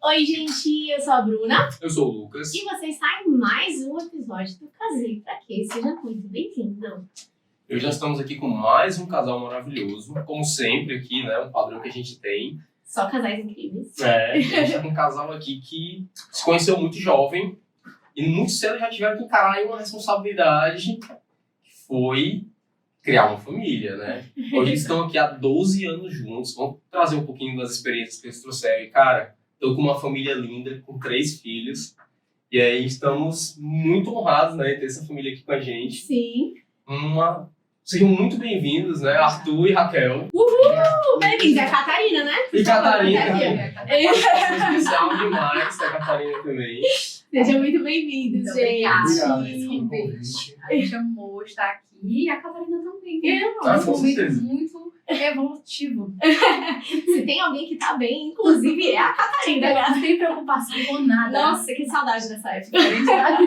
Oi, gente, eu sou a Bruna. Eu sou o Lucas. E você está em mais um episódio do Casei Pra Quê? Seja muito bem-vindo. Hoje nós estamos aqui com mais um casal maravilhoso. Como sempre aqui, né? Um padrão que a gente tem. Só casais incríveis. A gente tá com um casal aqui que se conheceu muito jovem e muito cedo já tiveram que encarar aí uma responsabilidade que foi criar uma família, né? Hoje eles estão aqui há 12 anos juntos. Vamos trazer um pouquinho das experiências que eles trouxeram. E, cara, estou com uma família linda, com 3 filhos. E aí estamos muito honrados, né, em ter essa família aqui com a gente. Sim. Sejam muito bem-vindos, né? Arthur e Raquel. Uhul! Bem-vindos. É a Catarina, né? E Catarina. Especial demais, a Catarina também. Sejam muito bem-vindos, Muito gente. obrigada pelo convite. A gente amou estar aqui e a Catarina também. Ah, Um com momento certeza. muito evolutivo. Se tem alguém que tá bem, inclusive, é a Catarina. Não tem preocupação com nada. Nossa, que saudade dessa época. Diferente da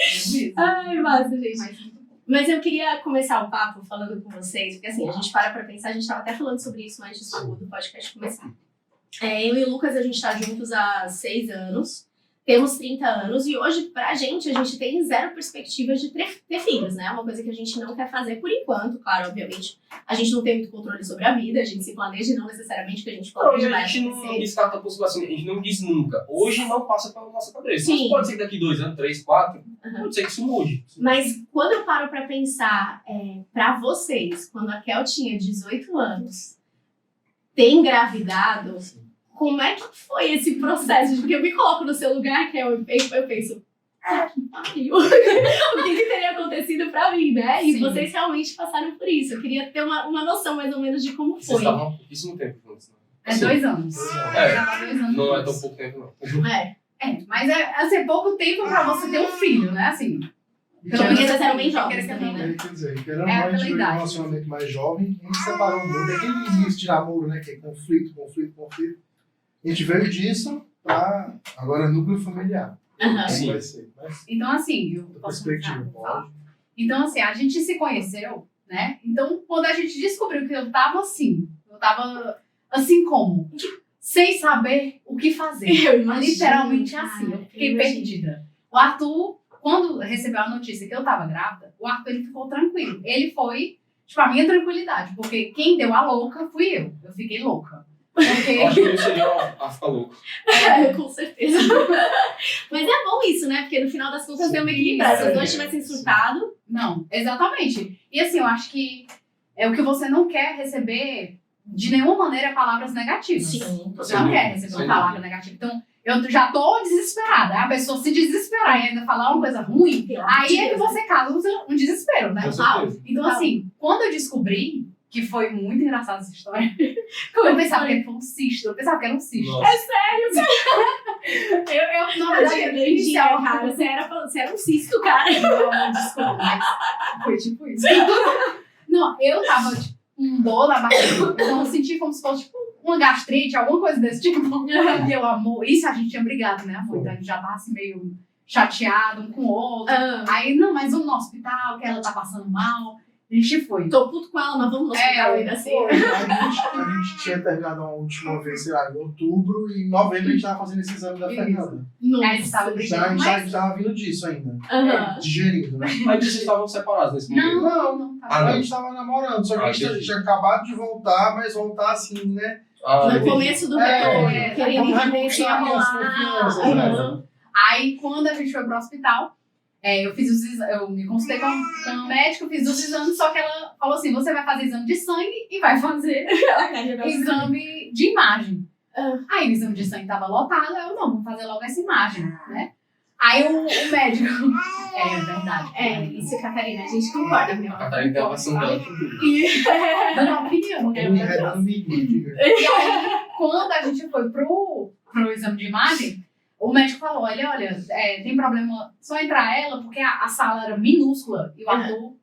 gente. Ai, massa, gente. Mas muito bom. Mas eu queria começar o papo falando com vocês, porque assim, a gente para pra pensar, a gente tava até falando sobre isso antes do podcast começar. Eu e o Lucas, a gente tá juntos há 6 anos, temos 30 anos, e hoje, pra gente, a gente tem zero perspectiva de ter filhos, né? É uma coisa que a gente não quer fazer por enquanto, claro, obviamente. A gente não tem muito controle sobre a vida, a gente se planeja, e não necessariamente que a gente Não, planeja a vai gente não acontecer. descarta a possibilidade, a gente não diz nunca. Hoje não passa pela nossa cabeça. Sim. Mas pode ser que daqui 2 anos, 3, 4, Uhum. pode ser que isso mude. Mas quando eu paro pra pensar, pra vocês, quando a Kel tinha 18 anos, ter engravidado, como é que foi esse processo? Porque eu me coloco no seu lugar, Kel, eu penso, que pariu. O que teria acontecido pra mim, né? E Sim. vocês realmente passaram por isso. Eu queria ter uma noção mais ou menos de como Vocês foi. estavam há pouquíssimo tempo juntos, né? É 2 anos. É. Já tá 2 anos. Não é juntos. tão pouco tempo, não. Mas é pouco tempo pra você ter um filho, né? Assim. Pelo menos eles eram bem Quer jovens que também, né? Quer dizer, querendo É ou não, a pela gente veio de um idade. relacionamento mais jovem, a gente se separou muito. É aquele início de namoro, né? Que é conflito. A gente veio disso pra agora núcleo familiar. Aham. Sim. Vai ser. Mas, Então, assim, eu da posso perspectiva, começar? pode. Então, assim, a gente se conheceu, né? Então, quando a gente descobriu que eu tava assim como? Sem saber o que fazer. Eu imagino, Literalmente cara, assim, eu eu fiquei imagino. perdida. O Arthur, quando recebeu a notícia que eu tava grávida, o Arthur ele ficou tranquilo. Ele foi, tipo, a minha tranquilidade, porque quem deu a louca fui eu. Eu fiquei louca. Eu acho Porque que eu seria a ficar louco. Com certeza. Mas é bom isso, né? Porque no final das contas deu uma equilibrada. Se os dois tivessem surtado. não, exatamente. E assim, eu acho que é o que você não quer receber de nenhuma maneira palavras negativas. Você não quer receber uma palavra negativa. Então, eu já tô desesperada. A pessoa se desesperar e ainda falar uma coisa ruim, aí é que você causa um desespero, né? Com certeza. Então, assim, quando eu descobri, que foi muito engraçada essa história, eu pensava que foi um cisto. Eu pensava que era um cisto. Nossa. Eu na Não, verdade, eu inicial, cara. Você era um cisto, cara. Não, desculpa, mas foi tipo isso. Não, eu tava, tipo, com dor na barriga. Então, eu senti como se fosse, tipo, uma gastrite, alguma coisa desse tipo. E eu, amor, isso a gente tinha brigado, né, amor? Então, a gente já tava, assim, meio chateado um com o outro. Aí, não, mas vamos no hospital, que ela tá passando mal. A gente foi. Tô puto com ela, mas vamos no hospital ainda assim. A gente tinha terminado a última vez, sei lá, em outubro, e em novembro a gente tava fazendo esse exame da Isso. Fernanda. Nossa. Aí a gente tava Já, a brigando, gente mas... tava vindo disso ainda. Aham. Digerindo, né? Mas vocês estavam separados nesse momento. Não, Ah, tá. não. A gente tava namorando, só que a gente entendi. tinha acabado de voltar, mas voltar assim, né? No entendi. começo do É, retorno. Que ele vamos entender se ia reconquistar rolar. as confianças, né? Aham. Aí, quando a gente foi pro hospital, eu fiz os exames, eu me consultei com a médica, fiz os exames, só que ela falou assim, você vai fazer exame de sangue e vai fazer exame de imagem. Aí o exame de sangue tava lotado, eu não, vou fazer logo essa imagem, né? Aí o médico... É verdade. Isso, Catarina, a gente concorda, meu. A Catarina tem a versão dela. Dando opinião. Eu me arredando diga. E aí, quando a gente foi pro exame de imagem, o médico falou, olha, tem problema só entrar ela, porque a sala era minúscula e o Arthur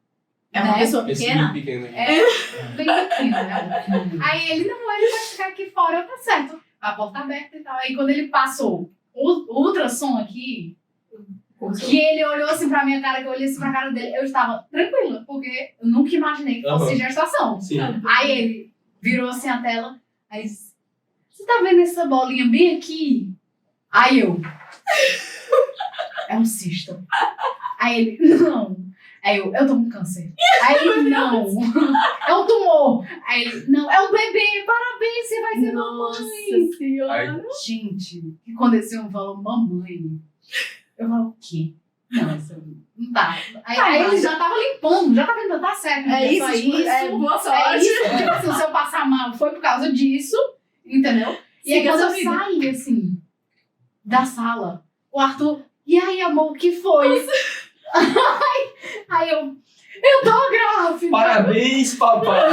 É uma né? pessoa Esse pequena. pequeno aqui. bem pequeno, né? Aí ele, não, ele vai ficar aqui fora, tá certo. A porta aberta e tal. Aí quando ele passou o ultrassom aqui, que ele olhou assim pra minha cara, que eu olhei assim pra cara dele, eu estava tranquila, porque eu nunca imaginei que fosse gestação. Sim. Aí ele virou assim a tela, aí disse, você tá vendo essa bolinha bem aqui? Aí eu, é um cisto. Aí ele, não. Aí eu tô com câncer. Aí ele, não. É um tumor. Aí ele, não, é um bebê, parabéns, você vai ser Nossa mamãe. senhora. Gente, e quando esse homem falou mamãe, eu falo, o quê? Não, isso não tá. Aí ele já tava limpando, já tava vendo, tá certo. É isso, só tipo, isso. boa É sorte. isso, tipo assim, se eu passar mal foi por causa disso, entendeu? E aí Siga quando a eu sua vida. saí, assim, da sala, o Arthur, e aí, amor, o que foi? Aí eu tô grávida. Parabéns, papai!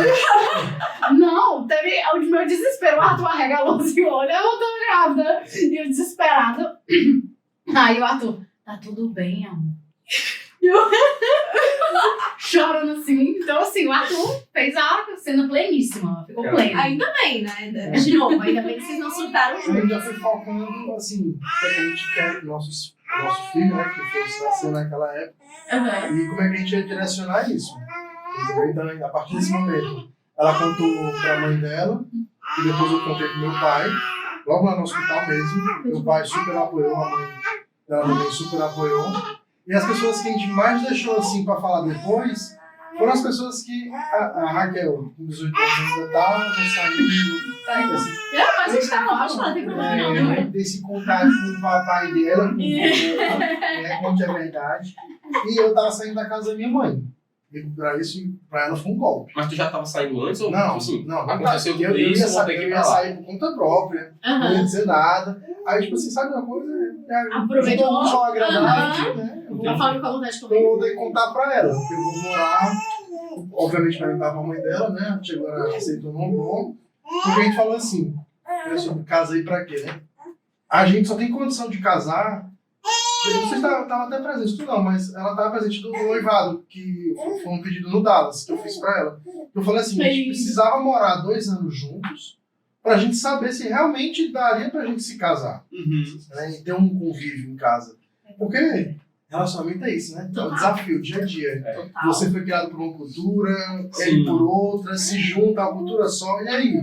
Não, teve o meu desespero. O Arthur arregalou assim, olha, eu tô grávida. E eu desesperada. Aí o Arthur, tá tudo bem, amor. E eu chorando assim. Então, assim, o Arthur fez a cena pleníssima. Ficou plena. Ainda bem, né? De novo, ainda bem que vocês não surtaram A gente já juntos. foi focando, assim, o que a gente quer que nosso filho, né, que fosse nascer naquela época, Aham. e como é que a gente ia direcionar isso. Entendeu? Então, a partir desse momento, ela contou pra mãe dela, e depois eu contei pro meu pai, logo lá no hospital mesmo. Meu pai super apoiou, a mãe dela também super apoiou. E as pessoas que a gente mais deixou assim pra falar depois foram as pessoas que a Raquel, com 18 anos, ainda estava saindo. Assim, Mas a gente tá lá, pode falar, não tem problema não, né? desse contato com o papai dela, com o né, conte a verdade. E eu tava saindo da casa da minha mãe. E pra ela foi um golpe. Mas tu já tava saindo antes ou Não, assim? não. Aconteceu eu tudo ia isso, vou sair, ter que eu ir ia pra lá. sair por conta própria, não ia dizer nada. Aí, tipo assim, sabe uma coisa? Aproveitou. Juntou só agradável, né? Eu A forma com a vontade de vou comer. ter que contar pra ela. Eu vou morar, obviamente, perguntar pra mãe dela, né? Chegou, ela aceitou num bom. Porque a gente falou assim, né, sobre casa aí pra quê, né? A gente só tem condição de casar. Você estava até presente, tu não, mas ela estava presente do noivado, que foi um pedido no Dallas, que eu fiz pra ela. Eu falei assim, a gente precisava morar 2 anos juntos pra gente saber se realmente daria pra gente se casar, né? E ter um convívio em casa. Porque relacionamento é isso, né? É um desafio, dia a dia. Total. Você foi criado por uma cultura, Sim. ele por outra, se junta a cultura só, e aí?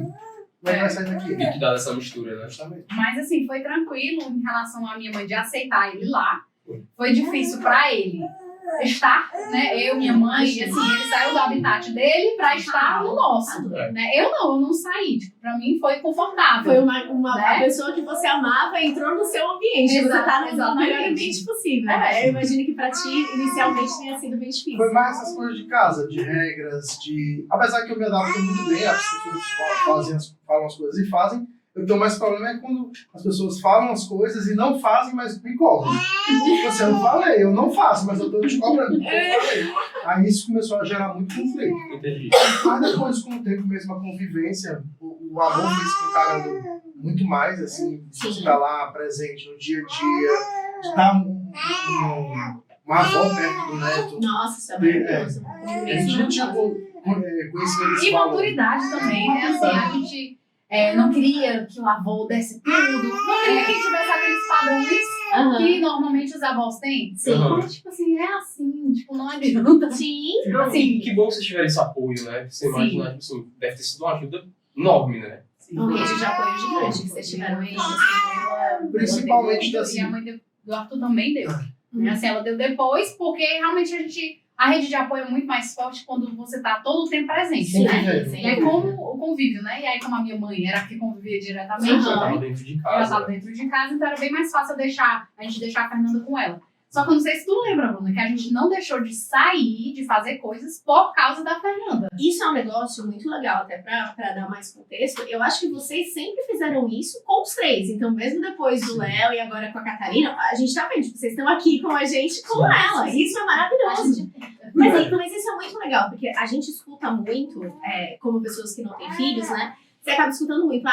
Como é que vai sair daqui? Tem que dar essa mistura, né? Justamente. Mas assim, foi tranquilo em relação à minha mãe de aceitar ele lá. Foi difícil pra ele estar, né? Eu, minha mãe, e assim, ele saiu do habitat dele pra estar no nosso. Né? Eu não saí. Tipo, pra mim foi confortável. Foi uma Né? a pessoa que você amava entrou no seu ambiente. Você tá no Exatamente. melhor ambiente possível. Né? Eu imagino que pra ti, inicialmente, tenha sido bem difícil. Foi mais essas coisas de casa, de regras, de... Apesar que eu me adapto muito bem, as pessoas falam as coisas e fazem. Eu tenho mais problema é quando as pessoas falam as coisas e não fazem, mas me cobram. Você não falei, eu não faço, mas eu tô te cobrando porque eu falei. Aí isso começou a gerar muito conflito. Entendi. Mas depois, com o tempo mesmo, a convivência, o amor fez com o cara muito mais, assim, de estar lá presente no dia a dia, de estar uma avó perto do neto. Nossa, isso é maravilhoso. A gente não tinha conhecimento desse E valor. maturidade também, né? Assim, a gente não queria que o avô desse tudo, não queria que tivesse aqueles padrões Aham. que normalmente os avós têm. Sim. Mas, tipo assim, é assim, tipo, não adianta. Sim. Assim, Que bom que vocês tiveram esse apoio, né? Você Sim. imagina, tipo assim, deve ter sido uma ajuda enorme, né? Uma rede de apoio gigante que vocês tiveram aí. Principalmente E assim. a mãe do Arthur também deu. Né? Assim, ela deu depois, porque realmente a rede de apoio é muito mais forte quando você tá todo o tempo presente, Sim, né? sim. E aí, como o convívio, né? E aí, como a minha mãe era a que convivia diretamente, Você Aham. tava dentro de ela casa. estava dentro de casa, então era bem mais fácil a gente deixar a Fernanda com ela. Só que eu não sei se tu lembra, Bruna, que a gente não deixou de sair, de fazer coisas por causa da Fernanda. Isso é um negócio muito legal, até pra dar mais contexto. Eu acho que vocês sempre fizeram isso com os três. Então, mesmo depois do Léo e agora com a Catarina, a gente tá vendo, tipo, vocês estão aqui com a gente, com ela. Isso é maravilhoso. Mas isso é muito legal, porque a gente escuta muito, como pessoas que não têm filhos, né? Você acaba escutando muito,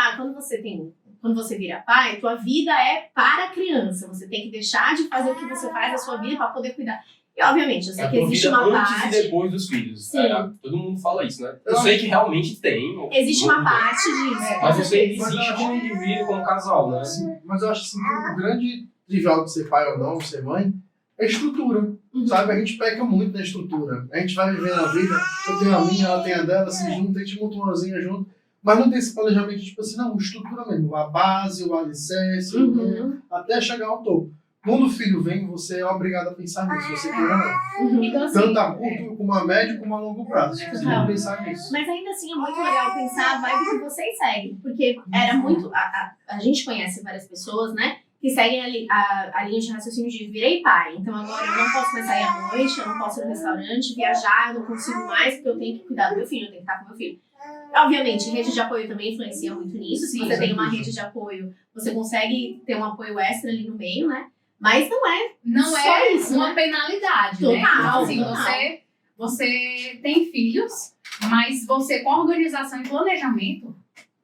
quando você vira pai, tua vida é para a criança. Você tem que deixar de fazer o que você faz na sua vida para poder cuidar. E, obviamente, eu sei que existe uma antes parte... e depois dos filhos. Sim. Todo mundo fala isso, né? Eu sei que realmente tem. Existe uma parte disso. Mas você Mas eu existe acho- como indivíduo, como casal, né? Assim, mas eu acho assim, que o grande trivial de ser pai ou não, ser mãe, é a estrutura. Uhum. Sabe? A gente peca muito na estrutura. A gente vai vivendo a vida, eu tenho a minha, ela tem a dela, se junta, a gente monta uma rosinha junto. Mas não tem esse planejamento, tipo assim, não, estrutura mesmo, a base, o alicerce, até chegar ao topo. Quando o filho vem, você é obrigado a pensar nisso, se você queira ou não. Então, assim, Tanto a curto, como a médio, como a longo prazo. Você tem que pensar nisso. Mas ainda assim é muito legal pensar a vibe que vocês seguem. Porque era muito. A gente conhece várias pessoas, né? Que seguem a linha de raciocínio de virei pai. Então agora eu não posso mais sair à noite, eu não posso ir no restaurante, viajar, eu não consigo mais, porque eu tenho que cuidar do meu filho, eu tenho que estar com meu filho. Obviamente, rede de apoio também influencia muito nisso. Se você tem uma rede de apoio, você consegue ter um apoio extra ali no meio, né? Mas não só é isso, uma né? penalidade, Total, né? Então, assim, total. você tem filhos, mas você com organização e planejamento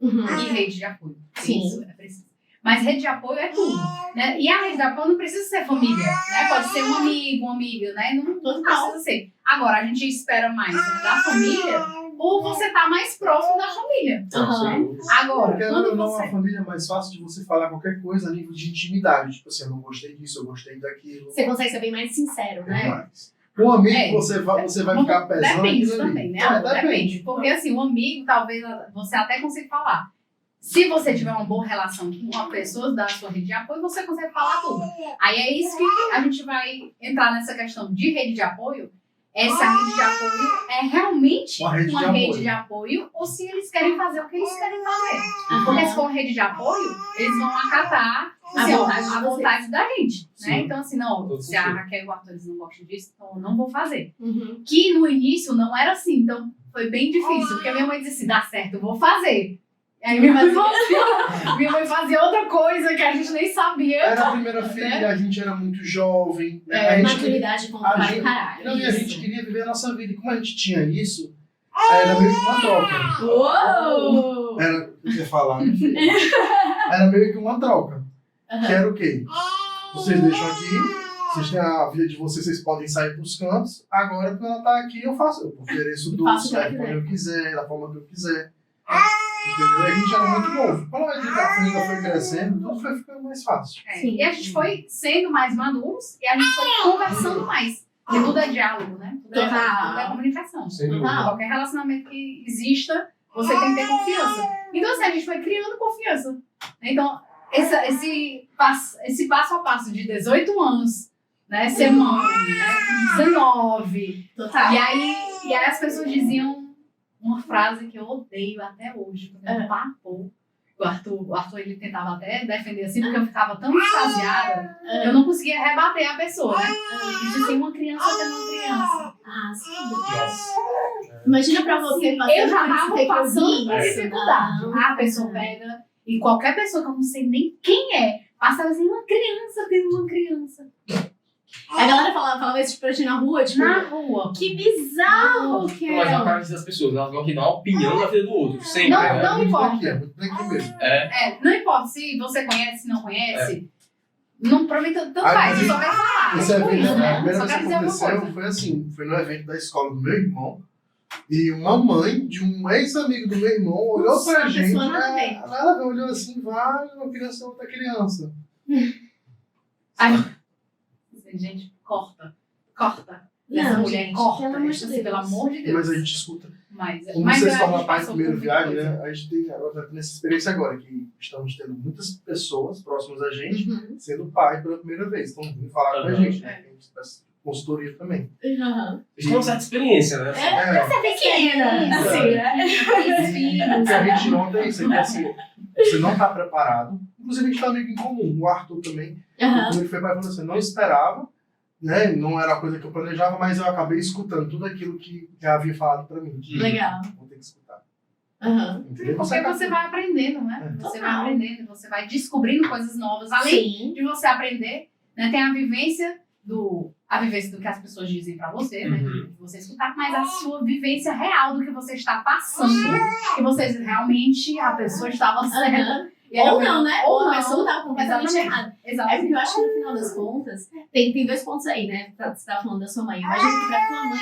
e rede de apoio. Sim. Isso é preciso. Mas rede de apoio é tudo, né? E a rede de apoio não precisa ser família, né? Pode ser um amigo, uma amiga, né? Não precisa ser. Agora, a gente espera mais, né, da família ou você tá mais próximo da família. Agora, Porque quando não, você... a família é mais fácil de você falar qualquer coisa a nível de intimidade. Tipo assim, eu não gostei disso, eu gostei daquilo. Você consegue ser bem mais sincero, né? Mais. Com um amigo, você vai ficar pesando Depende aquilo ali. também, né? Depende. Porque assim, o amigo, talvez você até consiga falar. Se você tiver uma boa relação com uma pessoa da sua rede de apoio, você consegue falar tudo. Aí é isso que a gente vai entrar nessa questão de rede de apoio. Essa rede de apoio é realmente uma rede de apoio ou se eles querem fazer o que eles querem fazer. Porque se for uma rede de apoio, eles vão acatar assim, a vontade da gente. Né? Então, assim, não, se a Raquel e o Arthur eles não gostam disso, então eu não vou fazer. Que no início não era assim, então foi bem difícil. Porque a minha mãe disse, dá certo, eu vou fazer. Aí minha mãe fazia outra coisa que a gente nem sabia. Era a primeira filha, a gente era muito jovem. Né? Maturidade conta para o caralho. Não, e a gente queria viver a nossa vida. E como a gente tinha isso, era meio que uma troca. Uou! Era, eu ia falar, era meio que uma troca. Que era o quê? Vocês deixam aqui, vocês têm a vida de vocês, vocês podem sair pros cantos. Agora, quando ela tá aqui, eu ofereço doce, quando eu quiser, da forma que eu quiser. Entendeu? A gente era muito novo. Quando a família foi crescendo, tudo foi ficando mais fácil. E a gente foi sendo mais maduros e a gente foi conversando mais. Porque tudo é diálogo, né? Tudo é comunicação. Qualquer relacionamento que exista, você tem que ter confiança. Então, assim, a gente foi criando confiança. Então, esse passo a passo de 18 anos, né? Ser mãe, né? 19. Total. E aí as pessoas diziam uma frase que eu odeio até hoje, porque é um papo. O Arthur, ele tentava até defender assim, porque eu ficava tão extasiada, eu não conseguia rebater a pessoa, né? Ele disse assim, uma criança tem uma criança. Ah, sim. Imagina pra você passando Eu já por isso, tava ter que passando ouvir por isso. dificuldade. Não. A pessoa pega, e qualquer pessoa que eu não sei nem quem é, passava assim, uma criança tem uma criança. A galera falava isso pra gente na rua, tipo... Na rua. Que bizarro que Mas a é. parte das pessoas, elas gostam de dar uma opinião na vida do outro. Sempre, Não, né? não importa. Muito daqui mesmo. Não importa se você conhece, se não conhece. Não, pra mim, tanto faz, eu só quero falar. Esse evento, Isso, né? a primeira Só vez quero que dizer alguma aconteceu coisa. foi assim, foi no evento da escola do meu irmão, e uma mãe de um ex-amigo do meu irmão olhou Nossa, pra a gente, pessoa nada a ver. ela olhou assim, vai, uma criança, outra criança. Gente, corta. Não, Essa mulher gente, corta. pelo amor de Isso, assim, Deus. pelo amor de Deus. Mas a gente escuta. Como Mas vocês a tornam gente pai de passou primeira por viagem, muita né? A gente tem agora tá tendo essa experiência agora, que estamos tendo muitas pessoas próximas a gente sendo pai pela primeira vez. Estão vindo falar com a gente, né? A gente faz consultoria também. Eles têm uma certa experiência, né? Você é pequena, assim, né? O que a gente nota é isso, é que assim, você não está preparado. Inclusive, a gente tem um amigo em comum, o Arthur também. Quando ele foi pai, falou assim, não esperava, né? Não era a coisa que eu planejava, mas eu acabei escutando tudo aquilo que havia falado para mim. Legal. Vou ter que escutar. Porque Entendeu? você vai aprendendo, né? Você vai aprendendo, você vai descobrindo coisas novas. Além de você aprender, né? Tem a vivência do que as pessoas dizem pra você, né? De você escutar, mas a sua vivência real do que você está passando, que você realmente, a pessoa estava certa. Ou não, né? Ou a pessoa não. estava completamente errada. É porque eu acho que no final das contas, tem dois pontos aí, né? Você estava falando da sua mãe. Eu imagino que pra tua mãe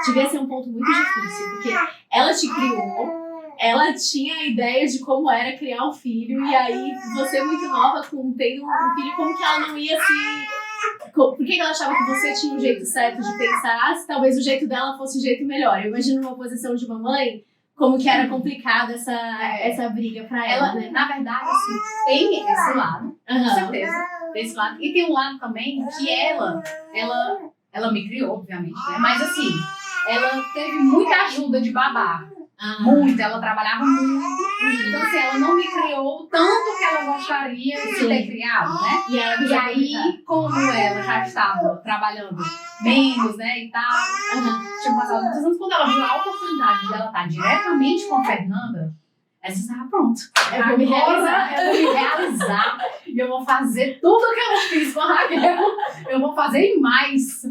devia ser um ponto muito difícil, porque ela te criou, ela tinha a ideia de como era criar um filho, e aí você muito nova, tendo um filho, como que ela não ia se... Por que ela achava que você tinha um jeito certo de pensar, se talvez o jeito dela fosse o jeito melhor? Eu imagino uma posição de uma mãe como que era complicada essa briga pra ela, Ela, né? na verdade, assim, tem esse lado, com Aham. certeza, desse lado. E tem um lado também que ela me criou, obviamente, né? Mas assim, ela teve muita ajuda de babá. Muito, ela trabalhava muito. Então, assim, ela não me criou tanto que ela gostaria de ter criado, né? E ela E aí, como ela já estava trabalhando menos, né, e tal, tinha passado muitos anos, quando ela viu a oportunidade dela estar diretamente com a Fernanda, ela disse, pronto, Eu vou me realizar. eu vou me realizar e eu vou fazer tudo que eu fiz com a Raquel, eu vou fazer e mais.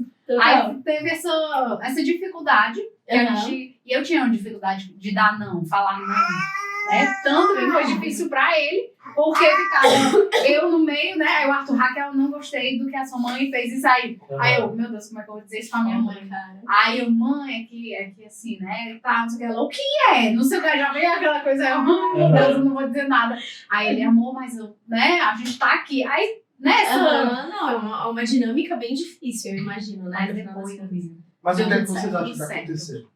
Aí teve essa dificuldade, que a gente, e eu tinha uma dificuldade de dar não, falar não, né? Tanto que foi difícil pra ele, porque ficava eu no meio, né? Aí o Arthur, Raquel, não gostei do que a sua mãe fez isso aí. Aí eu, meu Deus, como é que eu vou dizer isso pra minha mãe? Cara. Aí eu, mãe, é que assim, né? Tá, não sei o que. Ela, o que é? Não sei o que, já veio aquela coisa, eu, meu Deus, eu não vou dizer nada. Aí ele, amor, mas eu, né? A gente tá aqui. Aí, nessa. Não, é uma dinâmica bem difícil, eu imagino, né? Aí no final das depois, contas. Mas o que é que Tudo vocês certo, acham que tudo vai certo. acontecer?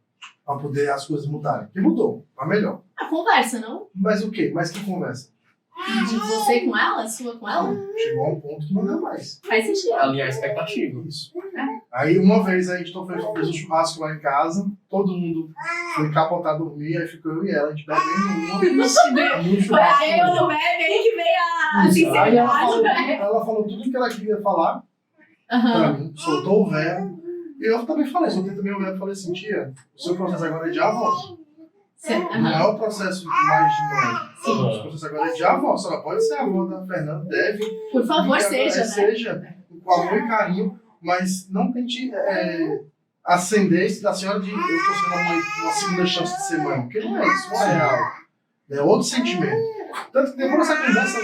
Pra poder as coisas mudarem. Que mudou, pra melhor. A conversa, não? Mas o quê? Mas que conversa? De você com ela, sua com ela? Chegou a um ponto que não deu mais. Faz sentido. Alinhar a expectativa. Isso. Aí uma vez a gente fez um churrasco lá em casa, todo mundo foi capotar dormir, aí ficou eu e ela, a gente bebendo no churrasco. não bebe, aí que vem a Isso. Aí sinceridade. ela falou tudo que ela queria falar pra Aham. mim, soltou o verbo. E eu também falei, soltei também o verbo e falei assim, tia, o seu processo agora é de avó. Não é o processo mais de mãe. Sim. O seu processo agora é de avó. A senhora pode ser avó da Fernanda, deve. Por favor, E agora seja, né? Seja, com amor e carinho, mas não tente acender esse da senhora de eu tô sendo uma segunda chance de ser mãe. Porque não é isso, não é real. É outro sentimento. Tanto que depois dessa conversa,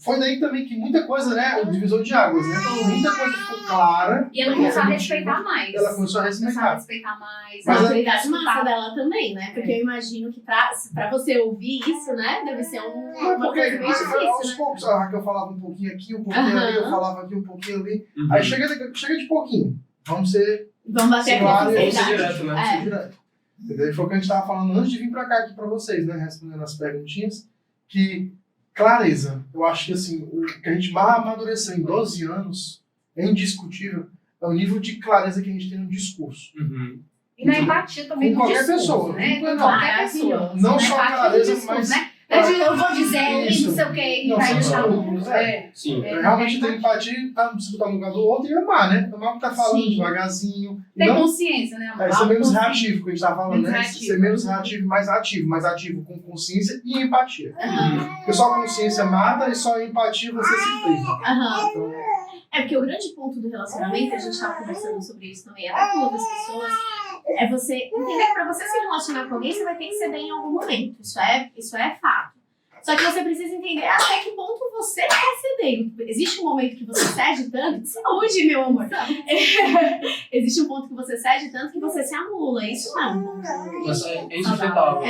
foi daí também que muita coisa, né? O divisor de águas, né? Muita coisa ficou clara. E ela começou a respeitar mais. Ela começou a Começou a respeitar. respeitar mais. A Mas maturidade massa dela também, né? Porque eu imagino que pra você ouvir isso, né? Deve ser uma Porque coisa bem aos difícil, né? poucos, a Raquel falava um pouquinho aqui, um pouquinho ali, eu falava aqui, um pouquinho ali. Uhum. Aí chega de pouquinho. Vamos ser Vamos bater Claro, aqui a Vamos ser sinceridade. direto, né? direto. Entendeu? E foi o que a gente estava falando antes de vir para cá aqui para vocês, né? Respondendo as perguntinhas. Que clareza, eu acho que assim, o que a gente mais amadureceu em 12 anos, é indiscutível, é o nível de clareza que a gente tem no discurso. Uhum. E na empatia também Com no qualquer discurso, pessoa, né? com Com qualquer qualquer pessoa. Maravilhoso. Não Na só empatia do clareza, discurso, mas... né? Eu vou dizer Isso. não sei o que, e Não, vai sem deixar escrúpulos, Sim. Realmente ter empatia, se botar no lugar do outro e amar, né? Amar o que tá falando Sim. devagarzinho. Ter Não consciência, né, amor? ser menos Autoconsciência. reativo, que a gente tava falando, Menos né? reativo. Ser menos reativo e mais ativo. Mais ativo com consciência e empatia. Uhum. Porque só a consciência mata e só a empatia você se priva. Aham. Então, É porque o grande ponto do relacionamento, a gente estava conversando sobre isso também, até com outras pessoas, é você entender que pra você se relacionar com alguém, você vai ter que ceder em algum momento. Isso é fato. Só que você precisa entender até que ponto você está cedendo. Existe um momento que você cede tanto, saúde, meu amor. Existe um ponto que você cede tanto que você se anula. Isso não é um ponto. Mas é insustentável.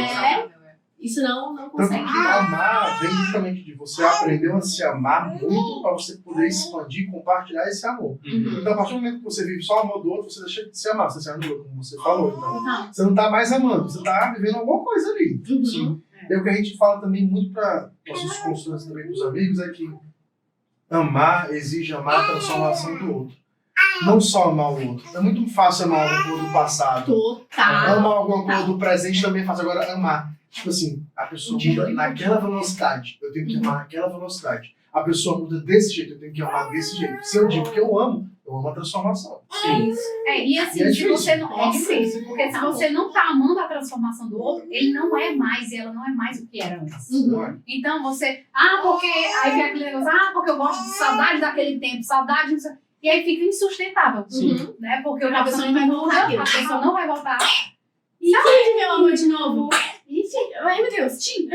Isso não tanto consegue. que amar vem justamente de você aprendeu a se amar muito para você poder expandir e compartilhar esse amor. Uhum. Então, a partir do momento que você vive só o amor do outro, você deixa de se amar, você se anula, como você falou. Então, Então, você não tá mais amando, você tá vivendo alguma coisa ali. Sim. E o que a gente fala também muito para nossos consultantes também, para os amigos, é que amar exige amar a transformação do outro. Não só amar o outro. É muito fácil amar alguma coisa do passado. total. Amar alguma coisa do presente também é fácil. Agora, amar. Tipo assim, a pessoa muda naquela velocidade. Eu tenho que amar naquela velocidade. A pessoa muda desse jeito, eu tenho que amar desse jeito. Se eu digo que eu amo a transformação. Sim. E assim, E é se difícil. você não. É Nossa. difícil, porque se você não tá amando a transformação do outro, ele não é mais e ela não é mais o que era antes. Não é? Então você, porque. Aí vem aquele negócio, porque eu gosto de saudade daquele tempo, saudade, não sei. E aí fica insustentável. Sim. Né? Porque o A pessoa não vai voltar, a pessoa não vai voltar. Saúde, meu amor, de novo. Ixi, ai meu Deus, Tim.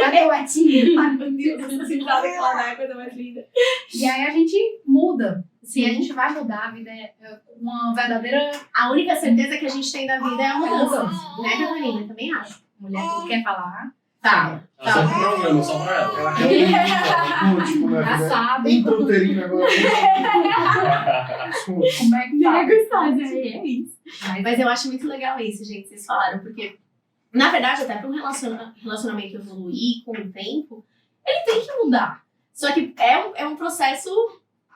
Cadê o Etinho? Ai meu Deus, eu tô sentada aquela água, a coisa mais linda. E aí a gente muda. Sim. E a gente vai mudar, a vida é uma verdadeira. A única certeza que a gente tem da vida é a mudança. mudança. Né, Catarina? Eu também acho. Mulher que quer falar. Tá. Ela só tem programa só pra ela. Ela quer tipo, né? Já sabe. Intrauterina agora. Como é que tá? gostosa, é isso. Mas Mas eu acho muito legal isso, gente, vocês falaram, porque Na verdade, até para um relacionamento evoluir com o tempo, ele tem que mudar. Só que é um processo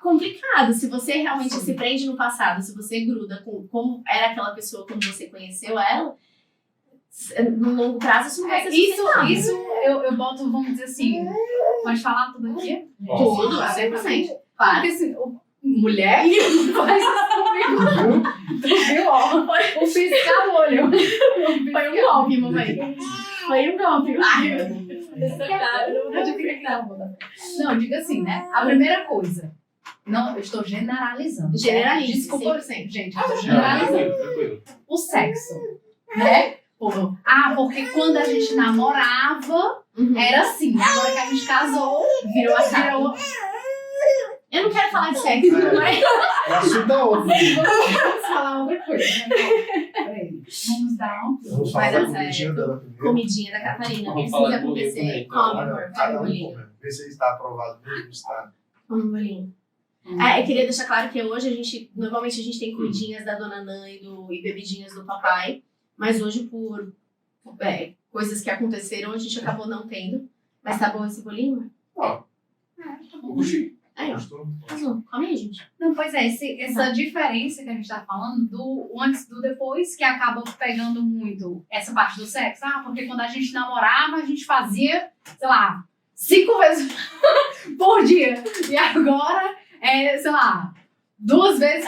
complicado. Se você realmente se prende no passado, se você gruda com como era aquela pessoa quando você conheceu ela, no longo prazo isso não vai ser sustentável. Isso eu boto, vamos dizer assim, pode falar tudo aqui? Tudo, 100%. Claro. Porque assim, mulher faz isso comigo. Tu viu, ó? O piscar o olho. Foi um golpe, mamãe. Foi um golpe. Ai, meu Deus. Essa cara, não vou acreditar. Não, diga assim, né? A primeira coisa. Não, eu estou generalizando. Generalize, Desculpa, 100%. gente, eu estou Não, generalizando. tranquilo. O sexo, né? Porque quando a gente namorava, era assim. Agora que a gente casou, Virou a cara. Eu não quero falar de sexo, mas... O assunto é outro. Vamos falar outra coisa. Né? Peraí. Vamos dar um... Vamos Vai falar dar da comidinha certo. dela primeiro. Comidinha da Catarina. Vamos Precisa falar de acontecer. bolinho também, Come, então. amor. Cada Pega o um bolinho. come. Vê se está aprovado mesmo, está. Come o bolinho. Eu queria deixar claro que hoje normalmente a gente tem comidinhas da Dona Nan e bebidinhas do papai, mas hoje por coisas que aconteceram a gente acabou não tendo. Mas tá bom esse bolinho? Ó, puxi. Aí, ó. Gostou? Arrasou. Come aí, gente. Não, pois é, essa diferença que a gente tá falando do antes e do depois, que acaba pegando muito essa parte do sexo. Porque quando a gente namorava, a gente fazia, sei lá, 5 vezes por dia. E agora, sei lá, 2 vezes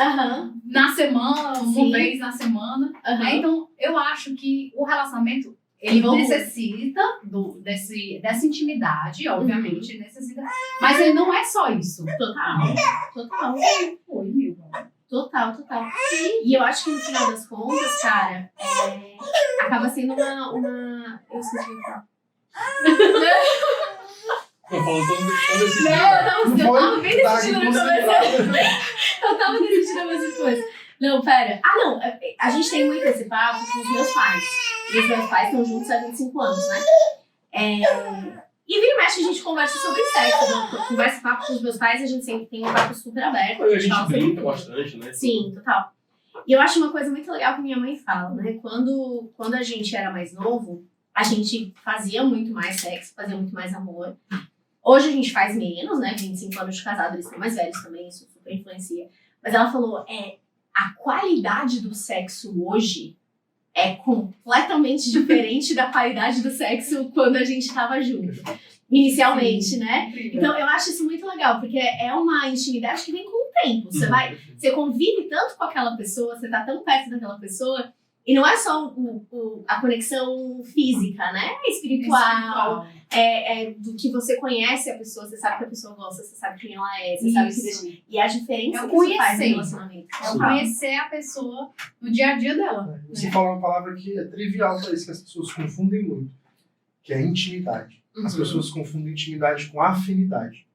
na semana, Sim. uma vez na semana. Então, eu acho que o relacionamento, ele Evolui. necessita dessa intimidade, obviamente, necessita. Mas ele não é só isso. Total. Foi, meu. Total. E eu acho que no final das contas, cara, acaba sendo uma... Eu esqueci de falar. Eu falo todo esse Não, dia. eu tava bem Tá decidindo aqui no começo. considerado. Eu tava decidindo a mesma coisa. Não, pera. Não. A gente tem muito esse papo com os meus pais. E os meus pais estão juntos há 25 anos, né? E vira e mexe a gente conversa sobre sexo. Né? Conversa papo com os meus pais, a gente sempre tem um papo super aberto. A gente fala sobre brinca tudo. bastante, né? Sim, total. E eu acho uma coisa muito legal que minha mãe fala, né? Quando a gente era mais novo, a gente fazia muito mais sexo, fazia muito mais amor. Hoje a gente faz menos, né? 25 anos de casado, eles são mais velhos também, isso super influencia. Mas ela falou, a qualidade do sexo hoje é completamente diferente da qualidade do sexo quando a gente tava junto. Inicialmente, né? Então eu acho isso muito legal, porque é uma intimidade que vem com o tempo. Você convive tanto com aquela pessoa, você tá tão perto daquela pessoa, e não é só a conexão física, né? É espiritual, do que você conhece a pessoa, você sabe que a pessoa gosta, você sabe quem ela é, você sabe que... E a diferença É o que isso faz no conhecer. relacionamento. É o conhecer a pessoa no dia a dia dela. Você falou uma palavra que é trivial para isso, que as pessoas confundem muito, que é intimidade. As pessoas confundem intimidade com afinidade.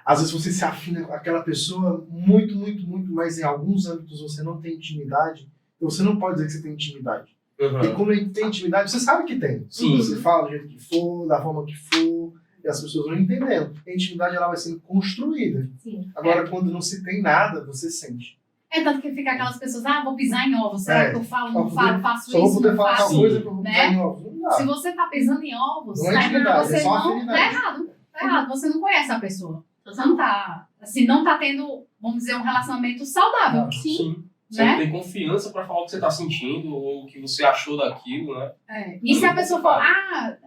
Às vezes você se afina com aquela pessoa muito, muito, muito, mas em alguns âmbitos você não tem intimidade, então você não pode dizer que você tem intimidade. Porque como tem intimidade, você sabe que tem. Sim. Você fala do jeito que for, da forma que for, e as pessoas vão entendendo. A intimidade ela vai sendo construída. Sim. Agora, quando não se tem nada, você sente. Tanto que fica aquelas pessoas, vou pisar em ovos, será que eu falo, não falo, faço Só vou isso, poder não falar tal faço? coisa que eu vou né? pisar em ovos. Não dá. Se você tá pisando em ovos, Não é intimidade, você é só não... afinidade. Tá errado. Tá errado. Você não conhece a pessoa. Você não tá... Assim, não tá tendo, vamos dizer, um relacionamento saudável. Sim. Você Né? não tem confiança pra falar o que você tá sentindo ou o que você achou daquilo, né? E se a pessoa for,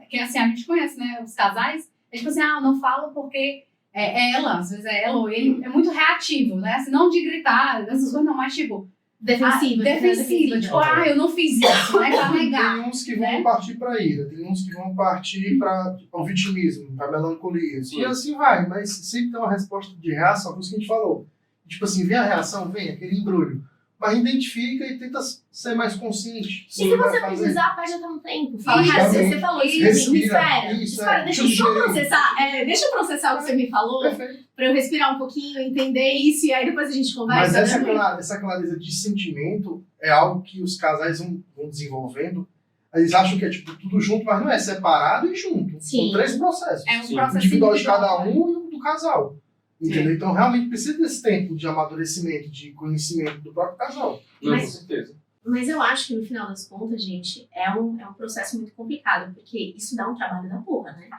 que assim, a gente conhece, né, os casais, é tipo assim, eu não falo porque ela, às vezes é ela ou ele, é muito reativo, né? Assim, não de gritar, essas coisas não, mas tipo, defensiva, tipo, eu não fiz isso, né? Pra negar. Tem uns que vão partir pra ira, tem uns que vão partir para o vitimismo, pra melancolia. Sim. E assim vai, mas sempre tem uma resposta de reação, por isso que a gente falou. Tipo assim, vem a reação, vem aquele embrulho. Mas identifica e tenta ser mais consciente. E se você precisar, pede até um tempo. Fala, Justamente. você falou isso, Respira. espera, deixa eu só processar. Deixa eu processar o que você me falou, Perfeito. pra eu respirar um pouquinho, entender isso, e aí depois a gente conversa. Mas né? essa clareza de sentimento é algo que os casais vão desenvolvendo. Eles acham que é tipo tudo junto, mas não é separado e junto. Sim. São 3 processos. É um Sim. processo Individual de cada né? um e do casal. Entendeu? Então realmente precisa desse tempo de amadurecimento, de conhecimento do próprio casal. Não, Mas- com certeza. Mas eu acho que no final das contas, gente, é um processo muito complicado, porque isso dá um trabalho da porra, né?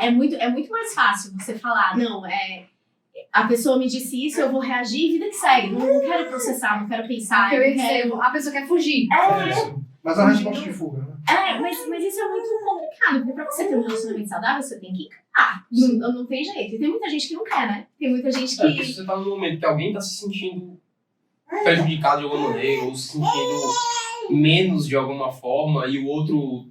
É muito mais fácil você falar, não, a pessoa me disse isso, eu vou reagir e vida que segue. Não quero processar, não quero pensar. A pessoa quer fugir. Mas é uma resposta de fuga, né? Mas isso é muito complicado, porque pra você ter um relacionamento saudável, você tem que encarar. Não tem jeito. E tem muita gente que não quer, né? Tem muita gente que... Porque você tá num momento que alguém tá se sentindo prejudicado de alguma maneira, ou se sentindo menos de alguma forma, e o outro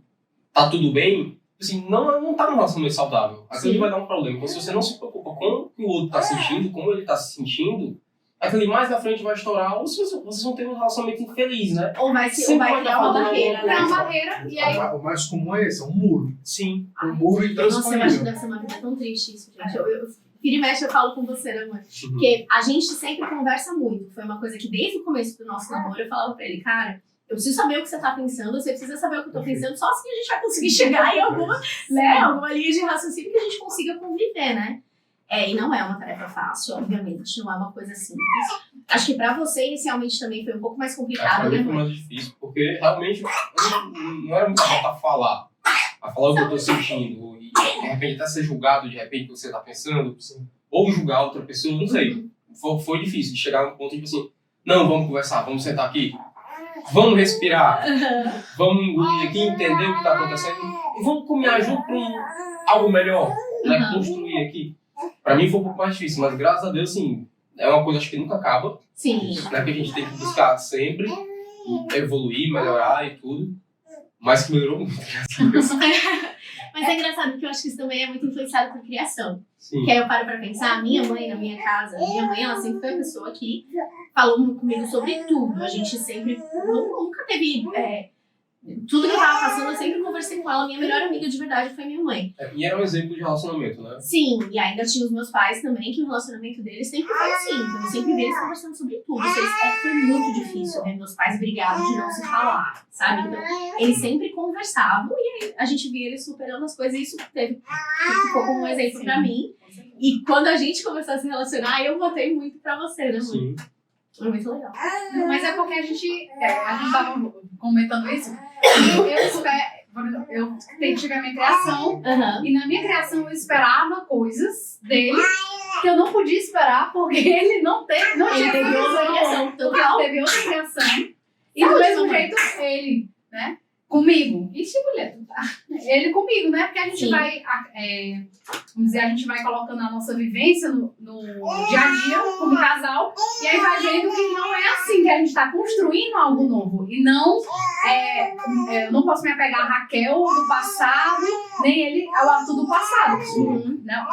tá tudo bem, assim, não tá num relacionamento saudável. Aquilo vai dar um problema. Então, se você não se preocupa com o que o outro tá sentindo, como ele tá se sentindo, aquele mais na frente vai estourar, ou se vocês vão ter um relacionamento infeliz, né? Ou vai criar uma barreira, né? Uma barreira, e aí... O mais comum é esse, é um muro. Sim. Um muro Nossa, eu acho que intransponível. deve ser uma vida tão triste isso, gente. Vira e mexe, eu falo com você, né, mãe? Porque a gente sempre conversa muito. Foi uma coisa que desde o começo do nosso namoro eu falava pra ele, cara, eu preciso saber o que você tá pensando, você precisa saber o que eu tô pensando, só assim a gente vai conseguir chegar em alguma linha de raciocínio que a gente consiga conviver, né? E não é uma tarefa fácil, obviamente, não é uma coisa simples. Acho que pra você, inicialmente, também foi um pouco mais complicado, né, Foi mãe? mais difícil, porque realmente não era muito fácil a falar o que eu tô sentindo, e de repente até ser julgado, de repente, o que você tá pensando, ou julgar outra pessoa, não sei. Foi difícil de chegar num ponto tipo assim, não, vamos conversar, vamos sentar aqui, vamos respirar, vamos engolir aqui, entender o que tá acontecendo, e vamos caminhar junto pra algo melhor, né, construir aqui. Pra mim foi um pouco mais difícil, mas graças a Deus, assim, é uma coisa acho que nunca acaba, Sim. né, que a gente tem que buscar sempre, evoluir, melhorar e tudo, mas que melhorou muito, graças a Deus. Mas é engraçado que eu acho que isso também é muito influenciado por criação. Sim. Que aí eu paro pra pensar, a minha mãe na minha casa, ela sempre foi a pessoa que falou comigo sobre tudo. A gente sempre, nunca teve... tudo que eu tava passando, eu sempre conversei com ela. Minha melhor amiga de verdade foi minha mãe. E era um exemplo de relacionamento, né? Sim, e ainda tinha os meus pais também, que o relacionamento deles sempre foi assim. Então eu sempre vi eles conversando sobre tudo. Foi muito difícil ver meus pais brigados de não se falar, sabe? Então eles sempre conversavam e aí a gente via eles superando as coisas e isso ficou como um exemplo pra mim. E quando a gente começou a se relacionar, eu botei muito pra você, né, mãe? Sim. Foi muito legal. Mas é porque a gente tava comentando isso. Eu tive a minha criação. E na minha criação eu esperava coisas dele que eu não podia esperar porque ele não teve outra criação. Porque ele teve outra criação. E do mesmo jeito ele, né? Comigo. Ixi, mulher, tu tá. Ele comigo, né? Porque a gente vai, vamos dizer, a gente vai colocando a nossa vivência no dia a dia como casal, e aí vai vendo que não é assim, que a gente tá construindo algo novo. E não, eu não posso me apegar a Raquel do passado, nem ele ao Arthur do passado. Não,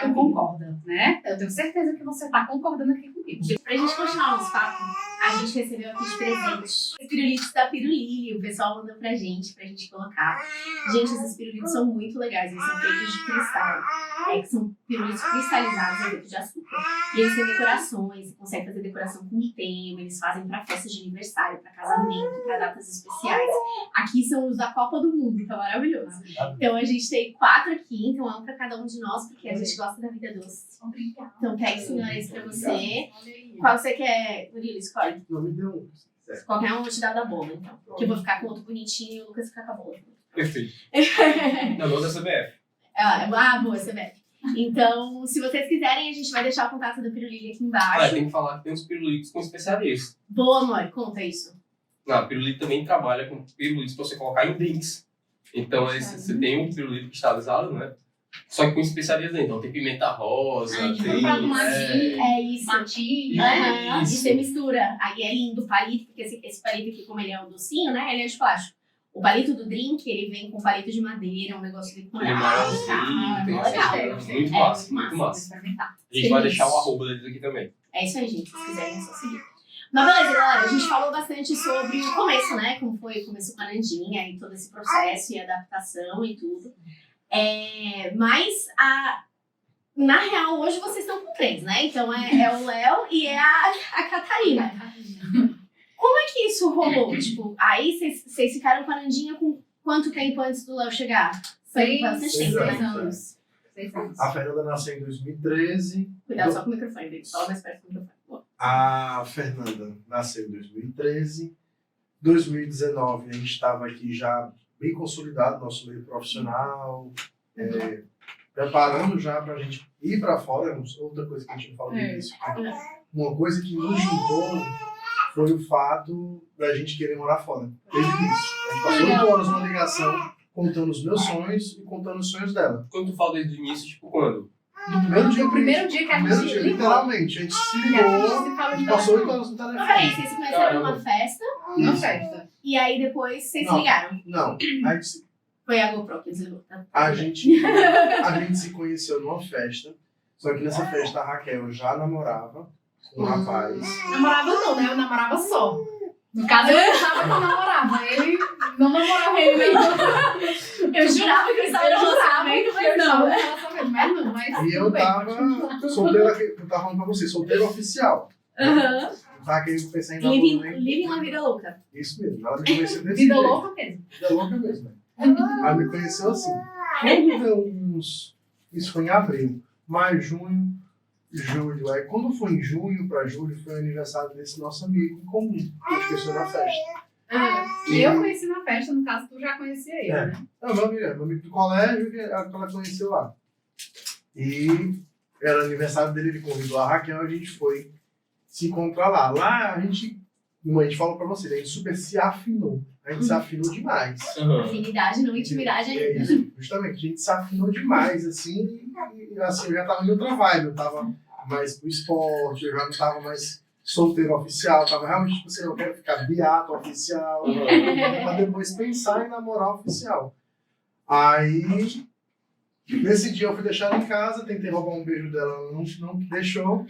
tu concorda, né? Eu tenho certeza que você tá concordando aqui comigo. Pra gente continuar o nosso papo, a gente recebeu aqui de presente os pirulitos da Pirulili. O pessoal mandou pra gente colocar. Gente, esses pirulitos são muito legais. Eles são feitos de cristal. Que são pirulitos cristalizados feitos de açúcar. E eles têm decorações. Você consegue fazer decoração com tema. Eles fazem pra festas de aniversário, pra casamento, pra datas especiais. Aqui são os da Copa do Mundo, que é maravilhoso. Então a gente tem 4 aqui. Então é um pra cada um de nós, porque a gente gosta da vida doce. Obrigada. Então pega esse esse pra você. Qual você quer, Murilo? Escolhe. Não, me deu um. Qualquer um eu vou te dar da bola, então. Que eu vou ficar com outro bonitinho e o Lucas ficar com a bola. Perfeito. Não, não da CBF. Boa, CBF. Então, se vocês quiserem, a gente vai deixar o contato do Pirulili aqui embaixo. Tem que falar que tem uns pirulitos com especiarias. Boa, amor, conta isso. Não, a Pirulito também trabalha com pirulitos pra você colocar em drinks. Então, você tem um pirulito cristalizado, né? Só que com especiarias dentro. Então, tem pimenta rosa, tem... É isso. Matinho. E você mistura. Aí é lindo o palito, porque esse palito aqui, como ele é um docinho, né? Ele é de plástico. O palito do drink, ele vem com palito de madeira, um negócio decorado. Muito massa, muito massa. A gente vai deixar o arroba deles aqui também. É isso aí, gente. Se vocês quiserem, é só seguir. Mas beleza, galera, a gente falou bastante sobre o começo, né? Como foi o começo com a Nandinha e todo esse processo e adaptação e tudo. Mas, na real, hoje vocês estão com 3, né? Então é o Léo e é a Catarina. Como é que isso rolou? Tipo, aí vocês ficaram com a Nandinha com quanto tempo antes do Léo chegar? 6 anos. 6 anos. A Fernanda nasceu em 2013. Cuidado só com o microfone, baby. Fala mais perto do microfone. A Fernanda nasceu em 2013 2019 a gente estava aqui já bem consolidado, nosso meio profissional, preparando já para a gente ir para fora. Outra coisa que a gente não falou no início. Uma coisa que nos juntou foi o fato da gente querer morar fora. Desde o início. A gente passou 8 horas numa ligação contando os meus sonhos e contando os sonhos dela. Quando tu fala desde o início, tipo, quando? No primeiro dia que a gente se ligou. literalmente, a gente se ligou, a gente passou 8 horas no Peraí, telefone. vocês se conheceram numa festa, Uma festa. e aí depois vocês se Não. ligaram. Não, Foi a GoPro que desligou, tá? a gente se conheceu numa festa, só que nessa festa a Raquel já namorava com um rapaz. Namorava não, né? Eu namorava só. No caso, eu achava que eu namorava. Ele não namorava ele mesmo. Eu jurava que eu estava no relacionamento, mas não. Mas não, mas E eu tudo bem, tava continua. solteiro, eu tava falando pra você, solteiro oficial. Aham. Eu tava querendo pensar em namoro, né? Living uma vida louca. Isso mesmo, ela me conheceu desse Vida jeito. louca mesmo. Vida louca mesmo, né? Ela me conheceu assim. Quando deu isso foi em abril, maio, junho, julho. Aí quando foi em junho pra julho, foi o aniversário desse nosso amigo em comum, que a gente conheceu na festa. E eu conheci na festa, no caso, tu já conhecia ele, né? Não, meu amigo do colégio, que ela conheceu lá. E era aniversário dele, ele convidou a Raquel, a gente foi se encontrar lá. Lá a gente, como a gente falou pra você, a gente super se afinou. A gente se afinou demais. Afinidade, não intimidade É ainda. isso, justamente. A gente se afinou demais, assim, e assim, eu já tava em outra vibe, eu tava mais pro esporte, eu já não tava mais solteiro oficial, tava realmente, tipo assim, eu quero ficar beato oficial, pra depois pensar em namorar oficial. Aí, nesse dia eu fui deixar ela em casa, tentei roubar um beijo dela, ela não deixou,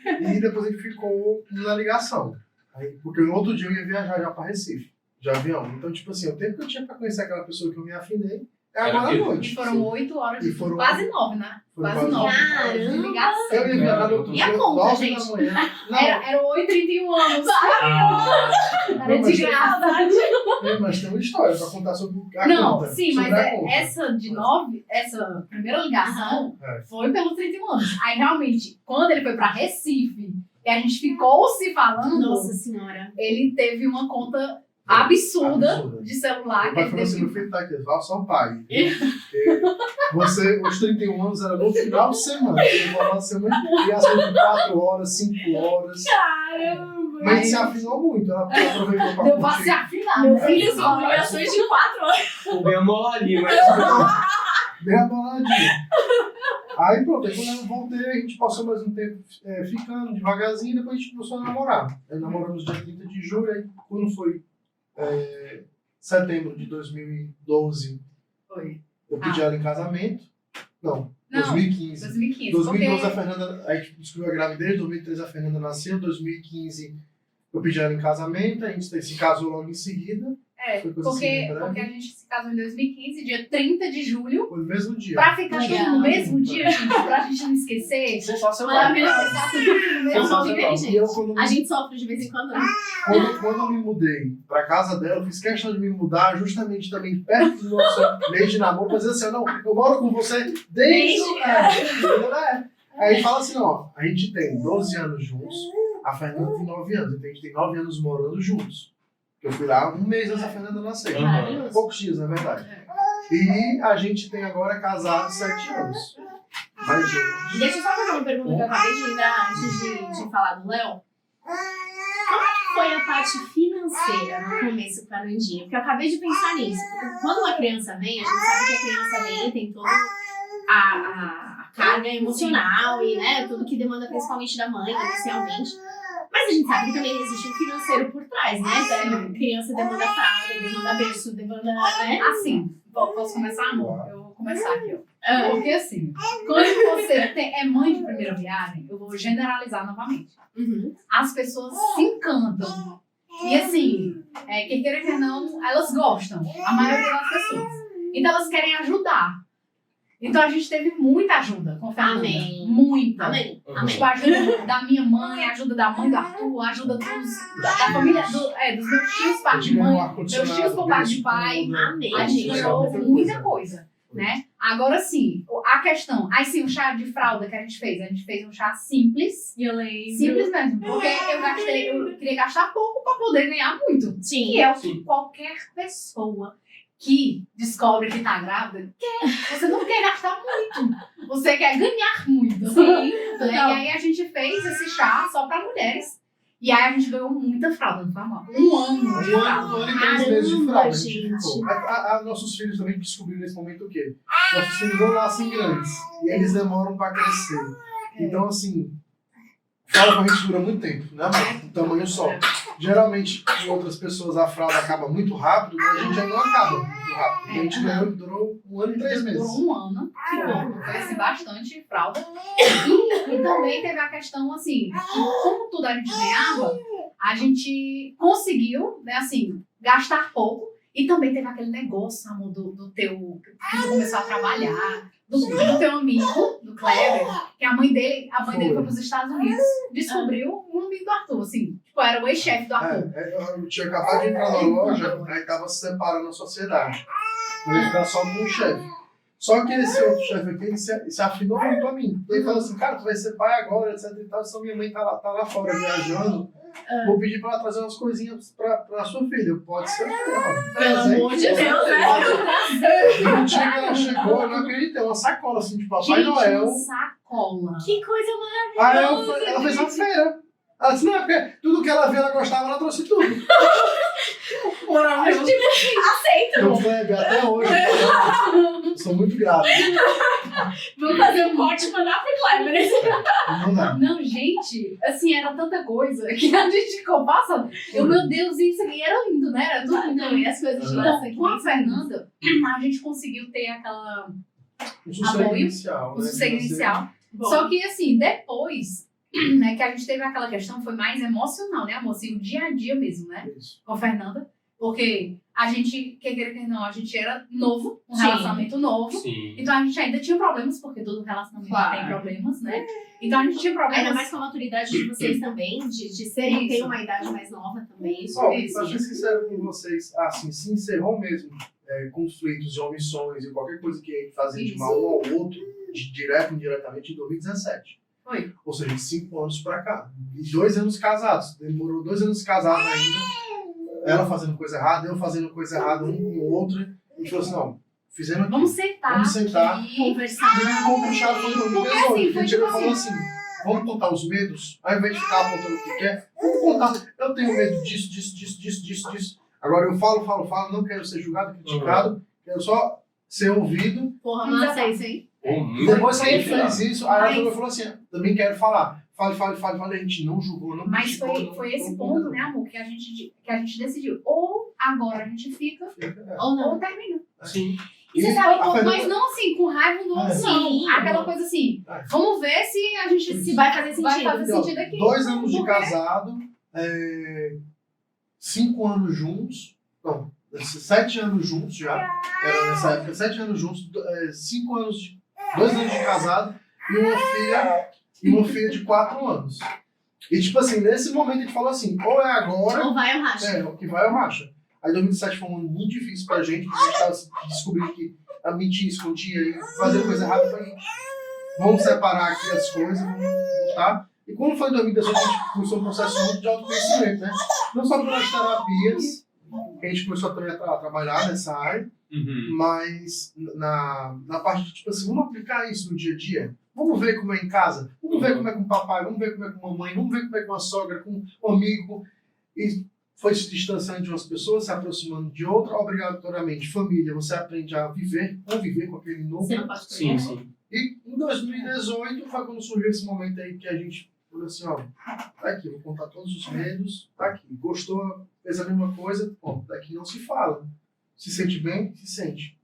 e depois a gente ficou na ligação. Aí, porque no outro dia eu ia viajar já pra Recife, de avião. Então, tipo assim, o tempo que eu tinha pra conhecer aquela pessoa que eu me afinei, é agora à noite. E foram 8 horas, E foram- quase 9, né? Foram Quase 9 horas de Caramba! ligação. Eu ia viajar no outro E dia, a conta, 9 gente? da manhã. Não, Eram 8h31 anos. Era Não, de mas- graça. mas tem uma história pra contar sobre a Não, conta. sim, mas sobre a conta. essa de 9, essa primeira ligação É. foi pelos 31 anos. Aí realmente, quando ele foi pra Recife e a gente ficou se falando, Nossa senhora. ele teve uma conta absurda Absurda. de celular. Meu Que pai ele falou assim, teve... meu filho tá aqui, vá só pague. Porque você, os 31 anos era no final de semana. Ele falou uma semana e as 4 horas, 5 horas. Caramba! Mas a gente se afinou muito. Ela aproveitou pra Deu pra se curtir. afinar. Meu né? filho são ligações de 4 anos. Ficou bem amoladinho, mas... Bem aboladinho. Aí pronto, aí quando eu voltei, a gente passou mais um tempo ficando devagarzinho, depois a gente começou a namorar. Aí namoramos dia 30 de julho, aí quando foi setembro de 2012, Foi. eu pedi ela em casamento. Não, Não, 2015. 2015. 2012 a Porque... Fernanda, a gente descobriu a gravidez, 2013 a Fernanda nasceu, 2015 eu pedi ela em casamento, a gente se casou logo em seguida, foi coisa porque, assim, né? porque a gente se casou em 2015, dia 30 de julho. foi no mesmo dia. Pra ficar tudo Legal. no mesmo dia, gente, pra gente não esquecer. Sensacional. Maravilhoso. Ficar tudo no mesmo Sensacional. dia. Inteligente. E eu, quando, A gente sofre de vez em quando, né? quando eu me mudei pra casa dela, eu fiz questão de me mudar justamente também perto do nosso mês de namoro, pra dizer assim, não, eu moro com você desde o... Aí a gente fala assim, ó, a gente tem 12 anos juntos, a Fernanda tem 9 anos, então a gente tem 9 anos morando juntos. Eu fui lá um mês antes da Fernanda nascer. Maravilhoso. Poucos dias, na verdade. E a gente tem agora casado 7 anos. Mais juntos. Deixa eu só fazer uma pergunta que eu acabei de lembrar antes de falar do Léo. Como é que foi a parte financeira no começo com a Nandinha? Porque eu acabei de pensar nisso. Porque quando uma criança vem, a gente sabe que a criança vem e tem toda a carga emocional e né, tudo que demanda principalmente da mãe, inicialmente. Mas a gente sabe que também existe um financeiro por trás, né? Então, criança demanda fralda, demanda berço, demanda, né? Assim, posso começar, amor? Eu vou começar aqui, ó. Porque assim, quando você é mãe de primeira viagem, eu vou generalizar novamente. Uhum. As pessoas se encantam. E assim, quem queira que não, elas gostam. A maioria das pessoas. Então elas querem ajudar. Então a gente teve muita ajuda com a Fernanda. Amém. Muita. Amém. Tipo, a ajuda da minha mãe, a ajuda da mãe do Arthur, a ajuda da família, dos meus tios, parte de mãe, meus tios por parte de pai. Amém. A gente ganhou muita coisa. né? Agora sim, a questão. Aí sim, o chá de fralda que a gente fez um chá simples. E eu lembro. Simples mesmo, porque eu queria gastar pouco para poder ganhar muito. Sim. Que é o que qualquer pessoa que descobre que tá grávida quer. Você não quer gastar muito, você quer ganhar muito. Sim, Né? total. E aí a gente fez esse chá só para mulheres. E aí a gente ganhou muita fralda, não foi mal? Um ano de Um fralda. ano e 3 meses de fralda. Caramba, A gente gente. ficou. Nossos filhos também descobriram nesse momento o quê? Nossos filhos não nascem grandes. E eles demoram pra crescer. Então, assim, fralda com a gente dura muito tempo, né, amor? Um tamanho só. Geralmente, em outras pessoas, a fralda acaba muito rápido, mas a gente ainda não acaba muito rápido. A gente durou 1 ano e 3 meses. Durou um ano, que bom, conheci bastante fralda. E também teve a questão, assim, que como tudo a gente ganhava, a gente conseguiu, né, assim, gastar pouco. E também teve aquele negócio, amor, do teu, que tu começou a trabalhar, do teu amigo, do Kleber, que a mãe dele foi para os Estados Unidos, descobriu um amigo do Arthur, assim, tipo, era o ex-chefe do Arthur. Eu tinha acabado de entrar na loja, aí tava se separando a sociedade. Eu ia ficar só com um chefe. Só que esse outro chefe aqui, ele se afinou muito a mim. Ele falou assim, cara, tu vai ser pai agora, etc e tal, então minha mãe tá lá fora viajando. Vou pedir pra ela trazer umas coisinhas pra sua filha. Pode ser. Pelo amor de Deus, né? E no dia que ela chegou, eu não acreditei. Uma sacola assim de Papai Gente, Noel. uma sacola. Que coisa Aí maravilhosa. ela fez uma feira. Ela disse, não, é porque tudo que ela viu, ela gostava, ela trouxe tudo. Maravilhoso. Tipo assim, aceito. Eu falei, até hoje. Eu sou muito grato. Vamos fazer um corte e mandar pro Kleber. Não dá. Não, gente, assim, era tanta coisa que a gente ficou passando. Meu Deus, isso aqui era lindo, né? Era tudo lindo. Não, e as coisas de lá Então, são com a aqui. Fernanda, a gente conseguiu ter aquela O sossego Apoio, inicial. o né? sossego inicial. Bom, Só que, assim, depois, né, que a gente teve aquela questão, foi mais emocional, né, amor? Assim, o dia a dia mesmo, né? Isso. Com a Fernanda. Porque a gente, quer queira, quer não, a gente era novo, um Sim. relacionamento novo. Sim. Então a gente ainda tinha problemas, porque todo relacionamento Claro. tem problemas, né? Então a gente tinha problemas. ainda mais com a maturidade de vocês também, de serem, ter Isso. uma idade mais nova também. Isso, Ó, isso. pra ser sincero com vocês, assim, se encerrou mesmo conflitos e omissões e qualquer coisa que a gente fazia de Isso. mal um ao outro, direto e indiretamente, em 2017. Foi. Ou seja, de 5 anos pra cá. E 2 anos casados. Demorou 2 anos casados ainda. Ela fazendo coisa errada, eu fazendo coisa errada, um com o outro. E falou assim, não, fizemos aqui. Vamos sentar. Vamos sentar. E Conversar. E vamos puxar foi no Porque, 2018. assim, A foi gente tipo falou assim, vamos contar os medos, ao invés de ficar apontando o que quer, vamos contar. Eu tenho medo disso. Agora eu falo, não quero ser julgado, criticado, quero só ser ouvido. Porra, massa isso, hein? Pô, E muito depois que a gente bem, fez isso, aí ela falou assim, também quero falar. Fale, a gente não julgou, não Mas criticou, foi não- esse não ponto, condenou. né, amor, que a gente decidiu. Ou agora a gente fica, Ou não. ou termina. Sim. E você E sabe, a Fernanda- mas não assim, com raiva do outro, não. Sim. Aquela coisa assim, É. vamos ver se a gente Se vai fazer vai sentido. fazer sentido aqui. 2 anos de Porque- casado, 5 anos juntos, não, 7 anos juntos já, era nessa época, 7 anos juntos, 5 anos, 2 anos de casado e uma filha de 4 anos. E tipo assim, nesse momento a gente falou assim, ou é agora, Ou vai ou racha. o que vai é o racha. Aí 2007 foi um ano muito difícil pra gente, porque a gente tava descobrindo que a mentir, escondia e fazer coisa errada. Eu falei, vamos separar aqui as coisas, vamos voltar. E quando foi em 2018, a gente começou um processo muito de autoconhecimento, né? Não só pelas terapias, que a gente começou também a trabalhar nessa área, Uhum. mas na parte de, tipo assim, vamos aplicar isso no dia a dia? Vamos ver como é em casa? Vamos ver como é com o papai? Vamos ver como é com a mamãe? Vamos ver como é com a sogra, com um amigo? E foi se distanciando de umas pessoas, se aproximando de outra, obrigatoriamente. Família, você aprende a viver, conviver com aquele novo. Você não pode Sim, perder. sim. E em 2018 foi quando surgiu esse momento aí que a gente falou assim, ó, tá aqui, vou contar todos os medos, tá aqui. Gostou, fez a mesma coisa, bom, daqui não se fala. Se sente bem, se sente.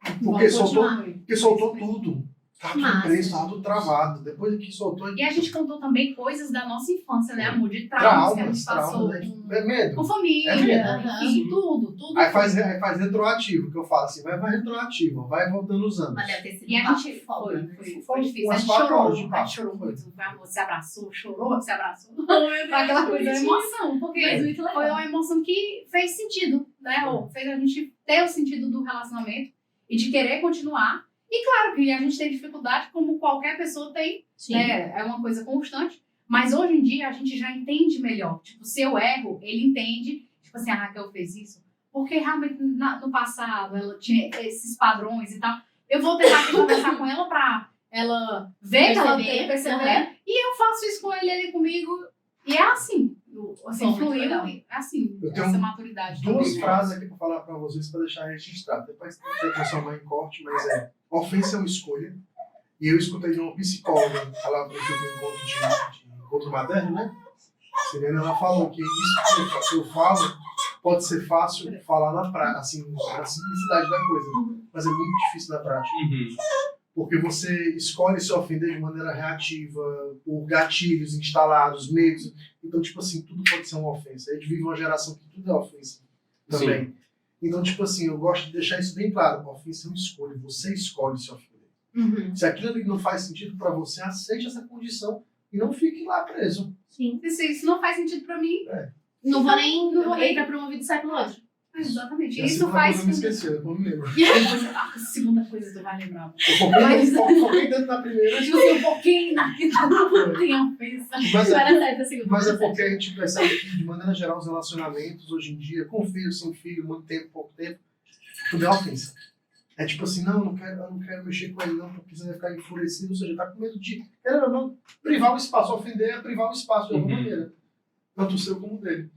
Porque Vamos soltou, continuar. porque soltou tudo. Tava tudo Massa. preso, tava tudo travado. Depois que soltou, E a gente contou também coisas da nossa infância, né, amor? De traumas que a gente passou. é medo. Com família, É medo. enfim, tudo. Aí faz retroativo, que eu falo assim, vai retroativo, vai voltando os anos. Mas deve ter sido E a um papo gente foda, né? foi difícil. A Umas gente 4 chorou, horas de a papo. gente chorou Foi. muito. O amor se abraçou, chorou, se abraçou. Oh, meu Deus, Foi aquela coisa, bonitinho. emoção, porque Mas muito legal. foi uma emoção que fez sentido, né? Ou fez a gente ter o sentido do relacionamento. e de querer continuar. E claro que a gente tem dificuldade, como qualquer pessoa tem, Sim. né? É uma coisa constante. Mas hoje em dia a gente já entende melhor. Tipo, se eu erro, ele entende, tipo assim, a Raquel fez isso. Porque realmente no passado ela tinha esses padrões e tal. Eu vou tentar aqui conversar com ela pra ela ver que ela tem perceber. E eu faço isso com ele comigo. E é assim. Assim, Bom, muito fluiu. legal. Assim, Eu tenho essa maturidade. Duas também, né? frases aqui pra falar pra vocês, pra deixar registrado. Depois tem que transformar em corte, mas ofensa é uma escolha. E eu escutei de uma psicóloga, ela foi um encontro de encontro materno, né? Serena, ela falou que isso que eu falo pode ser fácil falar na prática, assim, na simplicidade da coisa, mas é muito difícil na prática. Porque você escolhe se ofender de maneira reativa, por gatilhos instalados, medos. Então, tipo assim, tudo pode ser uma ofensa. A gente vive uma geração que tudo é ofensa também. Sim. Então, tipo assim, eu gosto de deixar isso bem claro. Ofensa é uma escolha. Você escolhe se ofender. Se aquilo ali não faz sentido pra você, aceite essa condição e não fique lá preso. Sim. Se isso não faz sentido pra mim, Não vou nem pra promovido e sai pelo outro. exatamente. E a Isso segunda faz. coisa eu me esqueci, eu não me lembro. A segunda coisa tu vai lembrar. Eu foquei dentro da primeira. Tipo assim, um pouquinho naquilo não tem ofensa. Mas Vai é, dar certo a segunda. mas é porque a gente percebe que, de maneira geral, os relacionamentos hoje em dia, com filho, sem filho, muito tempo, pouco tempo, tudo é ofensa. É tipo assim, não, eu não quero mexer com ele não, porque você vai ficar enfurecido, ou seja, tá com medo de, querendo ou não, privar o espaço. Ofender é privar o espaço de alguma maneira. Tanto o seu como o dele.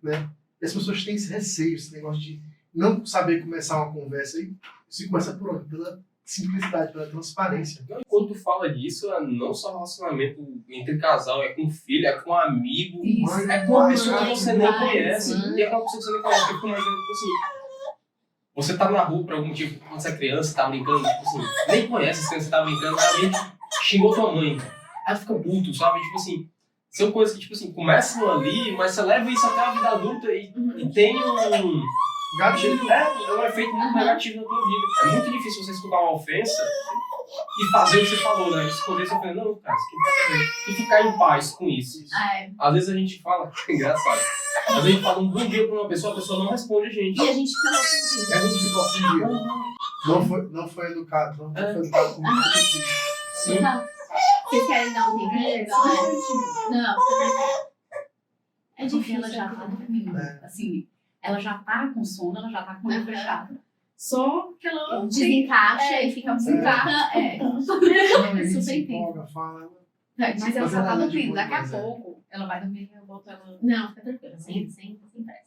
Né? E as pessoas têm esse receio, esse negócio de não saber começar uma conversa. E se começa por onde? Pela simplicidade, pela transparência. Quando tu fala disso, não só relacionamento entre casal, é com filho, é com amigo, Isso. é com uma pessoa que você nem Vai, conhece. sim. E é com uma pessoa que você nem conhece. Porque, por exemplo, tipo assim, você tá na rua por algum motivo, quando você é criança, tá brincando, tipo assim, nem conhece as crianças que tá brincando, realmente xingou tua mãe. Ela fica puto, sabe? Tipo assim, são coisas que, tipo assim, começam ali, mas você leva isso até a vida adulta e tem um Gatilho. é um efeito muito negativo na tua vida. É muito difícil você escutar uma ofensa e fazer o que você falou, né? Escolher você falar, não, cara, isso aqui não tem a ver. E ficar em paz com isso. Às vezes a gente fala, engraçado, às vezes a gente fala um bom dia pra uma pessoa, a pessoa não responde a gente. E a gente fica E ofendido. a gente ficou ofendido. Não foi educado, não foi educado como Sim. Tá. Vocês querem dar um tempinho? Não, é Porque difícil. ela já tá dormindo. É. Assim, ela já tá com sono, ela já tá com o olho Uhum. fechado. Só que ela Desencaixa e fica desencaixa. Não, ele Super se entendo. empolga, fala. Mas ela Mas já tá ela é de dormindo. boa, Daqui a mas é. pouco ela vai dormir e eu boto ela. Não, fica tranquila, sem pressa.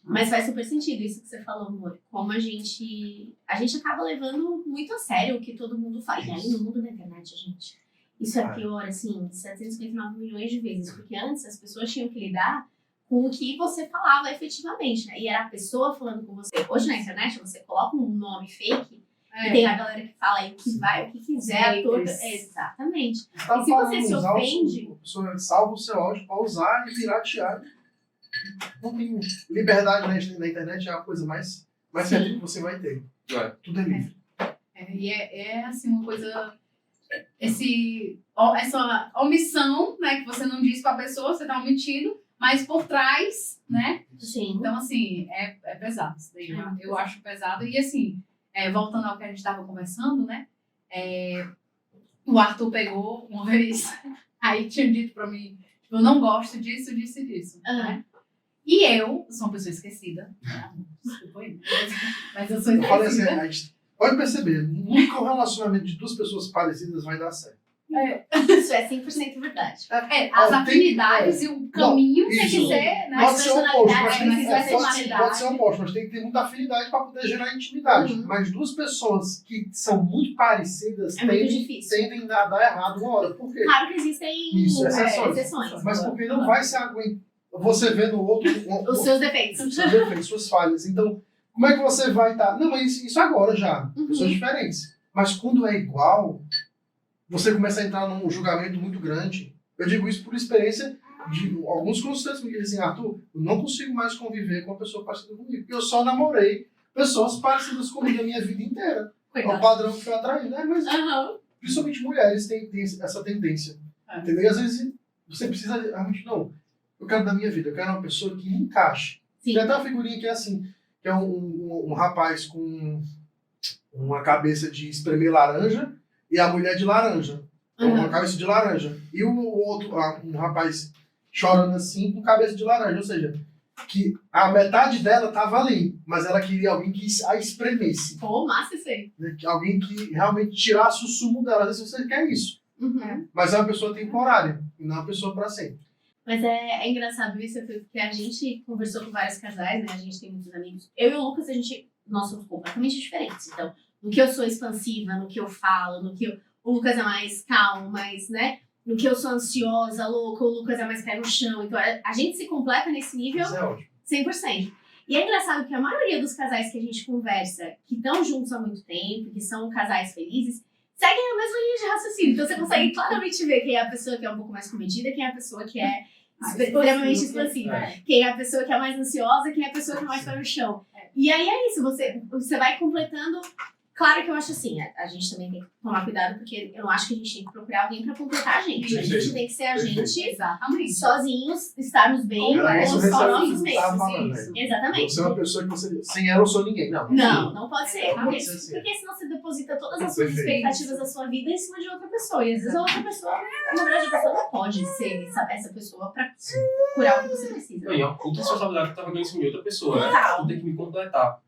Mas faz super sentido isso que você falou, amor. Como a gente acaba levando muito a sério o que todo mundo fala. E aí no mundo da internet, gente, isso é pior, assim, 759 milhões de vezes. Porque antes as pessoas tinham que lidar com o que você falava efetivamente, né? E era a pessoa falando com você. Hoje na internet você coloca um nome fake e tem a galera que fala aí o que vai, o que quiser, a torta. Exatamente. Tá E se você falando, se usar ofende- a pessoa salva o seu áudio pra usar e piratear. Não tem liberdade na internet, é a coisa mais certa que você vai ter. É. Tudo é livre. E é assim uma coisa. Essa omissão, né? Que você não diz pra pessoa, você tá omitindo, mas por trás, né? Sim. Então, assim, é pesado isso daí. Eu acho pesado. E, assim, voltando ao que a gente estava conversando, né? O Arthur pegou uma vez, aí tinha dito pra mim, tipo, eu não gosto disso, disso e disso. Né? E eu sou uma pessoa esquecida. Desculpa aí. Mas eu sou Eu falei assim, esquecida. a gente pode perceber, nunca um relacionamento de duas pessoas parecidas vai dar certo. Isso é 100% verdade. As afinidades e o caminho tem que isso. ser, né? Pode ser oposto, mas personalidade, tem, vai ser pode ser oposto, mas tem que ter muita afinidade para poder gerar intimidade. Uhum. Mas duas pessoas que são muito parecidas É muito difícil. tendem a dar errado uma hora. Por quê? Claro que existem Isso, exceções. exceções. Mas porque não vai se aguentar. Você vê no outro Os seus defeitos. seus defeitos, suas falhas. Então, como é que você vai estar? Não, mas isso agora já. Uhum. Pessoas diferentes. Mas quando é igual, você começa a entrar num julgamento muito grande. Eu digo isso por experiência de alguns consultantes me dizem, Arthur, eu não consigo mais conviver com uma pessoa parecida comigo. Porque eu só namorei pessoas parecidas comigo a minha vida inteira. É o padrão que foi atraído, né? Mas Aham. principalmente mulheres têm essa tendência. Entendeu? E às vezes você precisa realmente, não, eu quero da minha vida, eu quero uma pessoa que encaixe. Sim. Tem até uma figurinha que é assim, que é um rapaz com uma cabeça de espremer laranja e a mulher de laranja. Uma cabeça de laranja. E o outro, um rapaz chorando assim com cabeça de laranja. Ou seja, que a metade dela tava ali, mas ela queria alguém que a espremesse. Pô, massa isso aí. Né? Alguém que realmente tirasse o sumo dela. Às vezes você quer isso. Mas é uma pessoa temporária, e não uma pessoa para sempre. Mas é engraçado isso, porque a gente conversou com vários casais, né? A gente tem muitos amigos. Eu e o Lucas, nós somos completamente diferentes. Então, no que eu sou expansiva, no que eu falo, o Lucas é mais calmo, mais, né? No que eu sou ansiosa, louca, o Lucas é mais pé no chão. Então, a gente se completa nesse nível Isso é ótimo. 100%. E é engraçado que a maioria dos casais que a gente conversa, que estão juntos há muito tempo, que são casais felizes, seguem a mesma linha de raciocínio. Então, você consegue claramente ver quem é a pessoa que é um pouco mais comedida, quem é a pessoa que é extremamente expansiva, quem é a pessoa que é mais ansiosa, quem é a pessoa que é mais pé no chão. E aí é isso, você vai completando. Claro que eu acho assim, a gente também tem que tomar cuidado, porque eu não acho que a gente tem que procurar alguém pra completar a gente. A gente tem que ser a gente, Exatamente. sozinhos, estarmos bem, Era isso com que só você nossos estava meios. falando, né? Exatamente. Você é uma pessoa que você... Sem ela eu sou ninguém. Não pode ser. Não pode ser assim. Porque senão você deposita todas as suas Perfeito. expectativas da sua vida em cima de outra pessoa. E às vezes a outra pessoa, na verdade, a pessoa não pode ser essa pessoa pra curar o que você precisa. Não, e a puta responsabilidade que eu tava ganhando em cima de outra pessoa, né? Total. Tu tem que me completar.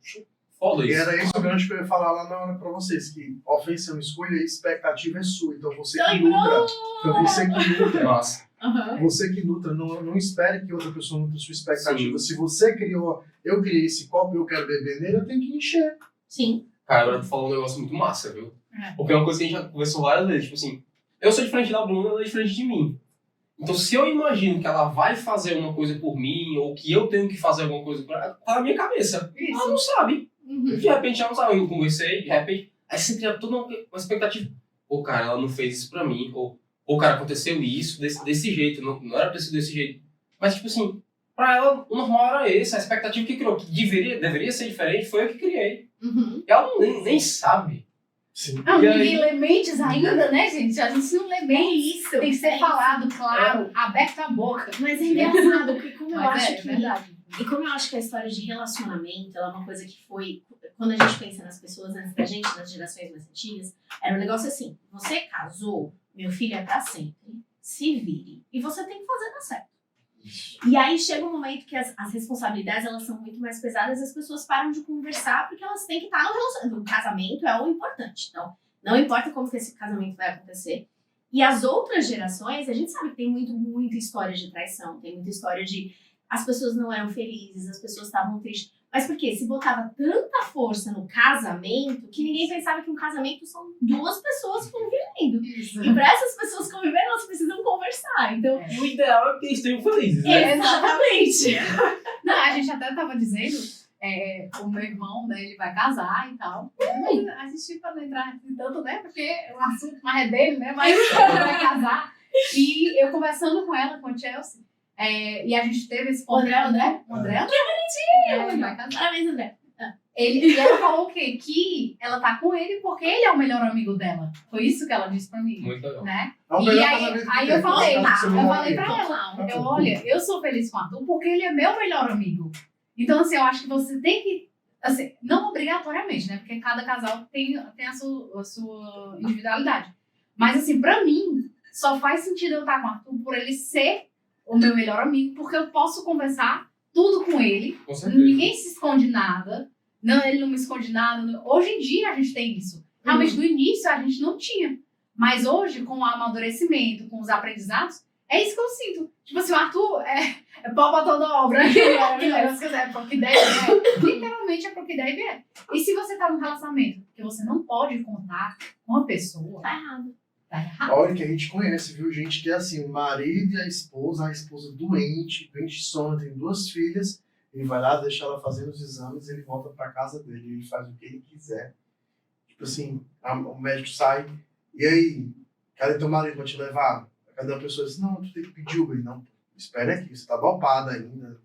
Foda E isso. era esse o gancho que eu ia falar lá na hora pra vocês, que ofensa é uma escolha e a expectativa é sua. Então você que Lembrou! nutra. Então você que nutra. Nossa. Você que nutra, não espere que outra pessoa nutra sua expectativa. Sim. Se você criou, eu criei esse copo e eu quero beber nele, eu tenho que encher. Sim. Cara, agora tu falou um negócio muito massa, viu? É. Porque é uma coisa que a gente já conversou várias vezes. Tipo assim, eu sou diferente da Bruna, ela é diferente de mim. Então, se eu imagino que ela vai fazer uma coisa por mim, ou que eu tenho que fazer alguma coisa por ela, tá na minha cabeça. Ela não sabe. De repente ela não sabe. Eu conversei, de repente, aí você cria toda uma expectativa. Pô, cara, ela não fez isso pra mim. Ou, pô, cara, aconteceu isso desse jeito. Não era pra ser desse jeito. Mas, tipo assim, pra ela, o normal era esse. A expectativa que criou, que deveria ser diferente, foi eu que criei. E ela nem sabe. Sim. Não, E aí- ninguém lê mentes ainda, né, gente? A gente não lê mentes. isso. Tem que ser falado, claro, aberto a boca. Mas é engraçado, porque como eu Mas acho é que... verdade. E como eu acho que a história de relacionamento, ela é uma coisa que foi... Quando a gente pensa nas pessoas antes da gente, nas gerações mais antigas, era um negócio assim, você casou, meu filho é pra sempre, se vire. E você tem que fazer dar certo. E aí chega um momento que as responsabilidades, elas são muito mais pesadas e as pessoas param de conversar porque elas têm que estar no relacionamento. O casamento é o importante. Então, não importa como que esse casamento vai acontecer. E as outras gerações, a gente sabe que tem muita história de traição, tem muita história de as pessoas não eram felizes, as pessoas estavam tristes. Mas por quê? Se botava tanta força no casamento que ninguém pensava que um casamento são duas pessoas convivendo. Isso. E para essas pessoas conviverem, elas precisam conversar. Então, E o ideal é que eles estejam felizes, né? exatamente. Não, a gente até tava dizendo, o meu irmão, né, ele vai casar e tal. A gente pra não entrar em tanto, né, porque o assunto mais é dele, né, mas ele vai casar. E eu conversando com ela, com a Chelsea, e a gente teve esse ponto, né? O André? Que bonitinho! Ele vai casar. Parabéns, André. E ela falou o quê? Que ela tá com ele porque ele é o melhor amigo dela. Foi isso que ela disse pra mim, Muito legal. né? É o E melhor aí- casamento que aí tem. eu falei, Nossa, você eu não falei vai pra ver. ela, olha, eu sou feliz com o Arthur porque ele é meu melhor amigo. Então, assim, eu acho que você tem que, assim, não obrigatoriamente, né? Porque cada casal tem a sua individualidade. Mas, assim, pra mim, só faz sentido eu estar com o Arthur por ele ser o meu melhor amigo, porque eu posso conversar tudo com ele. Com certeza. Ninguém se esconde nada. Não, ele não me esconde nada. Hoje em dia a gente tem isso. Realmente, no início a gente não tinha. Mas hoje, com o amadurecimento, com os aprendizados, é isso que eu sinto. Tipo assim, o Arthur é pau pra toda obra. É pro que der e vier. Literalmente é pro que der e vier. E se você tá num relacionamento que você não pode contar com a pessoa, Tá errado. tá errado. Olha que a gente conhece, viu? Gente que é assim, o marido e a esposa doente de sono, tem 2 filhas, ele vai lá, deixa ela fazendo os exames, ele volta pra casa dele, ele faz o que ele quiser. Tipo assim, o médico sai, e aí, cadê teu marido pra te levar? Cadê a pessoa diz, não, tu tem que pedir Uber. Não, espera aqui, você tá dopada ainda.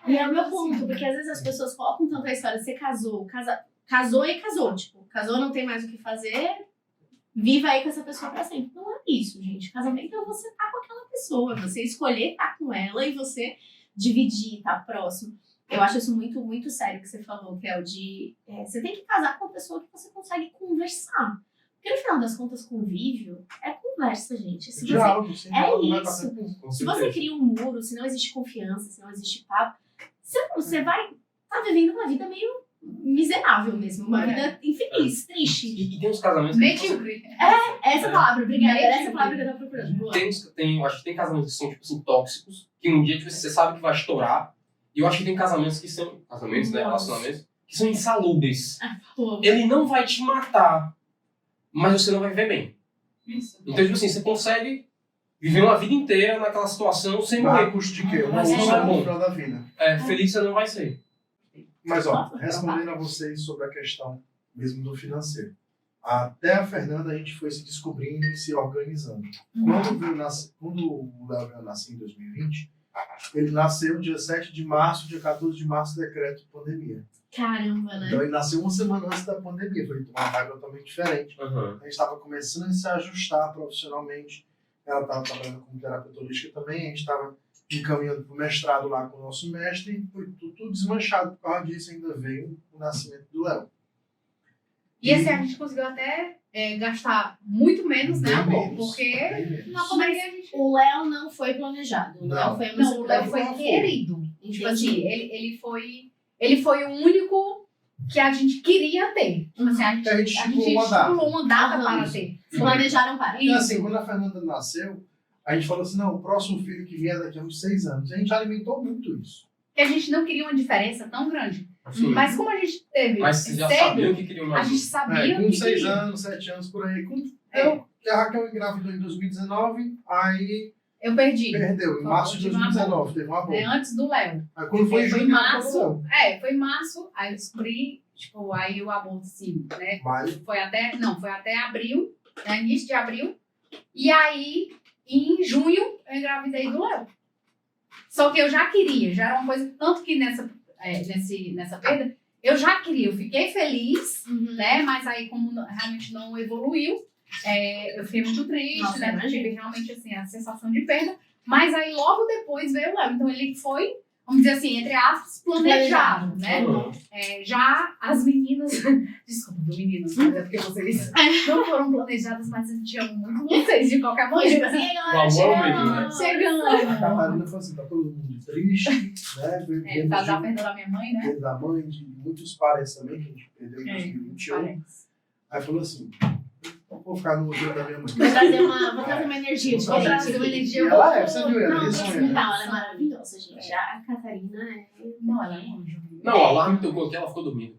E é o meu ponto, porque às vezes as pessoas colocam tanto a história, você casou, casou e casou. Tipo, casou, não tem mais o que fazer, viva aí com essa pessoa pra sempre. Não é isso, gente. Casamento é você estar com aquela pessoa, você escolher estar com ela e você dividir, estar próximo. Eu acho isso muito, muito sério que você falou, que é o de... você tem que casar com uma pessoa que você consegue conversar. Porque no final das contas, convívio é conversa, gente. Se você, Diálogo, sim, diálogo vai isso. passar por- Com se você certeza. cria um muro, se não existe confiança, se não existe papo, você vai estar vivendo uma vida meio miserável mesmo. Uma vida infeliz, triste. E tem uns casamentos que Medíocre. Essa palavra, obrigada. Era essa Medíocre. palavra que eu tava procurando. Boa. eu acho que tem casamentos que são, tipo assim, tóxicos, que um dia, tipo, você sabe que vai estourar. E eu acho que tem casamentos que são... Casamentos, né? Nossa. Relacionamentos. Que são insalubres. Pô, Ele não vai te matar, mas você não vai viver bem. Isso. Então, tipo assim, você consegue viver uma vida inteira naquela situação sem Mas a morrer. custo de quê? Uma Mas solução é bom. no final da vida. Feliz você não vai ser. Mas, ó, Nossa, respondendo a vocês sobre a questão mesmo do financeiro. Até a Fernanda, a gente foi se descobrindo e se organizando. Quando o Léo veio nascer em 2020, ele nasceu dia 7 de março, dia 14 de março, decreto de pandemia. caramba, né? Então ele nasceu uma semana antes da pandemia, foi uma vibe totalmente diferente. Uhum. A gente estava começando a se ajustar profissionalmente. Ela estava trabalhando como terapeuta holística também, a gente estava encaminhando para o mestrado lá com o nosso mestre e foi tudo desmanchado por causa disso. Ainda veio o nascimento do Léo. E assim, a gente conseguiu até gastar muito menos, né, Bem amor? menos, Porque bem menos. na pandemia a gente... O Léo não foi planejado. O Léo Não. foi uma Não, o Léo surpresa. foi querido. Entendi. Tipo assim, ele foi o único que a gente queria ter. Tipo assim, a gente A gente estipulou uma data. estipulou uma data Aham. para ter. Planejaram para. Então, assim, quando a Fernanda nasceu, a gente falou assim, não, o próximo filho que vier daqui a uns 6 anos. A gente alimentou muito isso. Porque a gente não queria uma diferença tão grande. Sim. Mas como a gente teve Mas vocês já cedo, sabiam que queriam a mais gente um. sabia Com que 6 queria. anos, 7 anos por aí. É. A Raquel engravidou em 2019, aí Eu perdi. perdeu. Em março de 2019, teve uma Né, boa. antes do Léo. Aí quando foi em Foi em junho, março. ela falou, Foi em março, aí eu descobri, tipo, aí o aborto, sim, né? mas Foi até abril, né, início de abril. E aí, em junho, eu engravidei do Léo. Só que eu já queria, já era uma coisa, tanto que nessa perda, eu já queria, eu fiquei feliz, Uhum. né? Mas aí, como realmente não evoluiu, eu fiquei muito triste, Nossa, né? imagino. Tive realmente, assim, a sensação de perda. Mas aí, logo depois, veio o Léo. Então, ele foi, vamos dizer assim, entre aspas, planejado, né? Uhum. Já as meninas, desculpa, do menino, mas é porque vocês não foram planejadas, mas a gente ama muito vocês, de qualquer Foi tipo maneira. assim, O agora amor mesmo, né? a Chegando. Catarina falou assim, tá todo mundo triste, né? Por causa da perda da minha mãe, né? Perda da mãe, de muitos parentes também, que a gente perdeu em 2021. Parece. Aí falou assim, vou ficar no dia da minha mãe. Vou trazer uma energia Vou diferente. trazer uma energia Ela você viu ela? Não, Isso esse mesmo. metal, ela é maravilhosa, gente. A Catarina é... Não, ela é um anjo. Não, o alarme tocou aqui, ela ficou dormindo.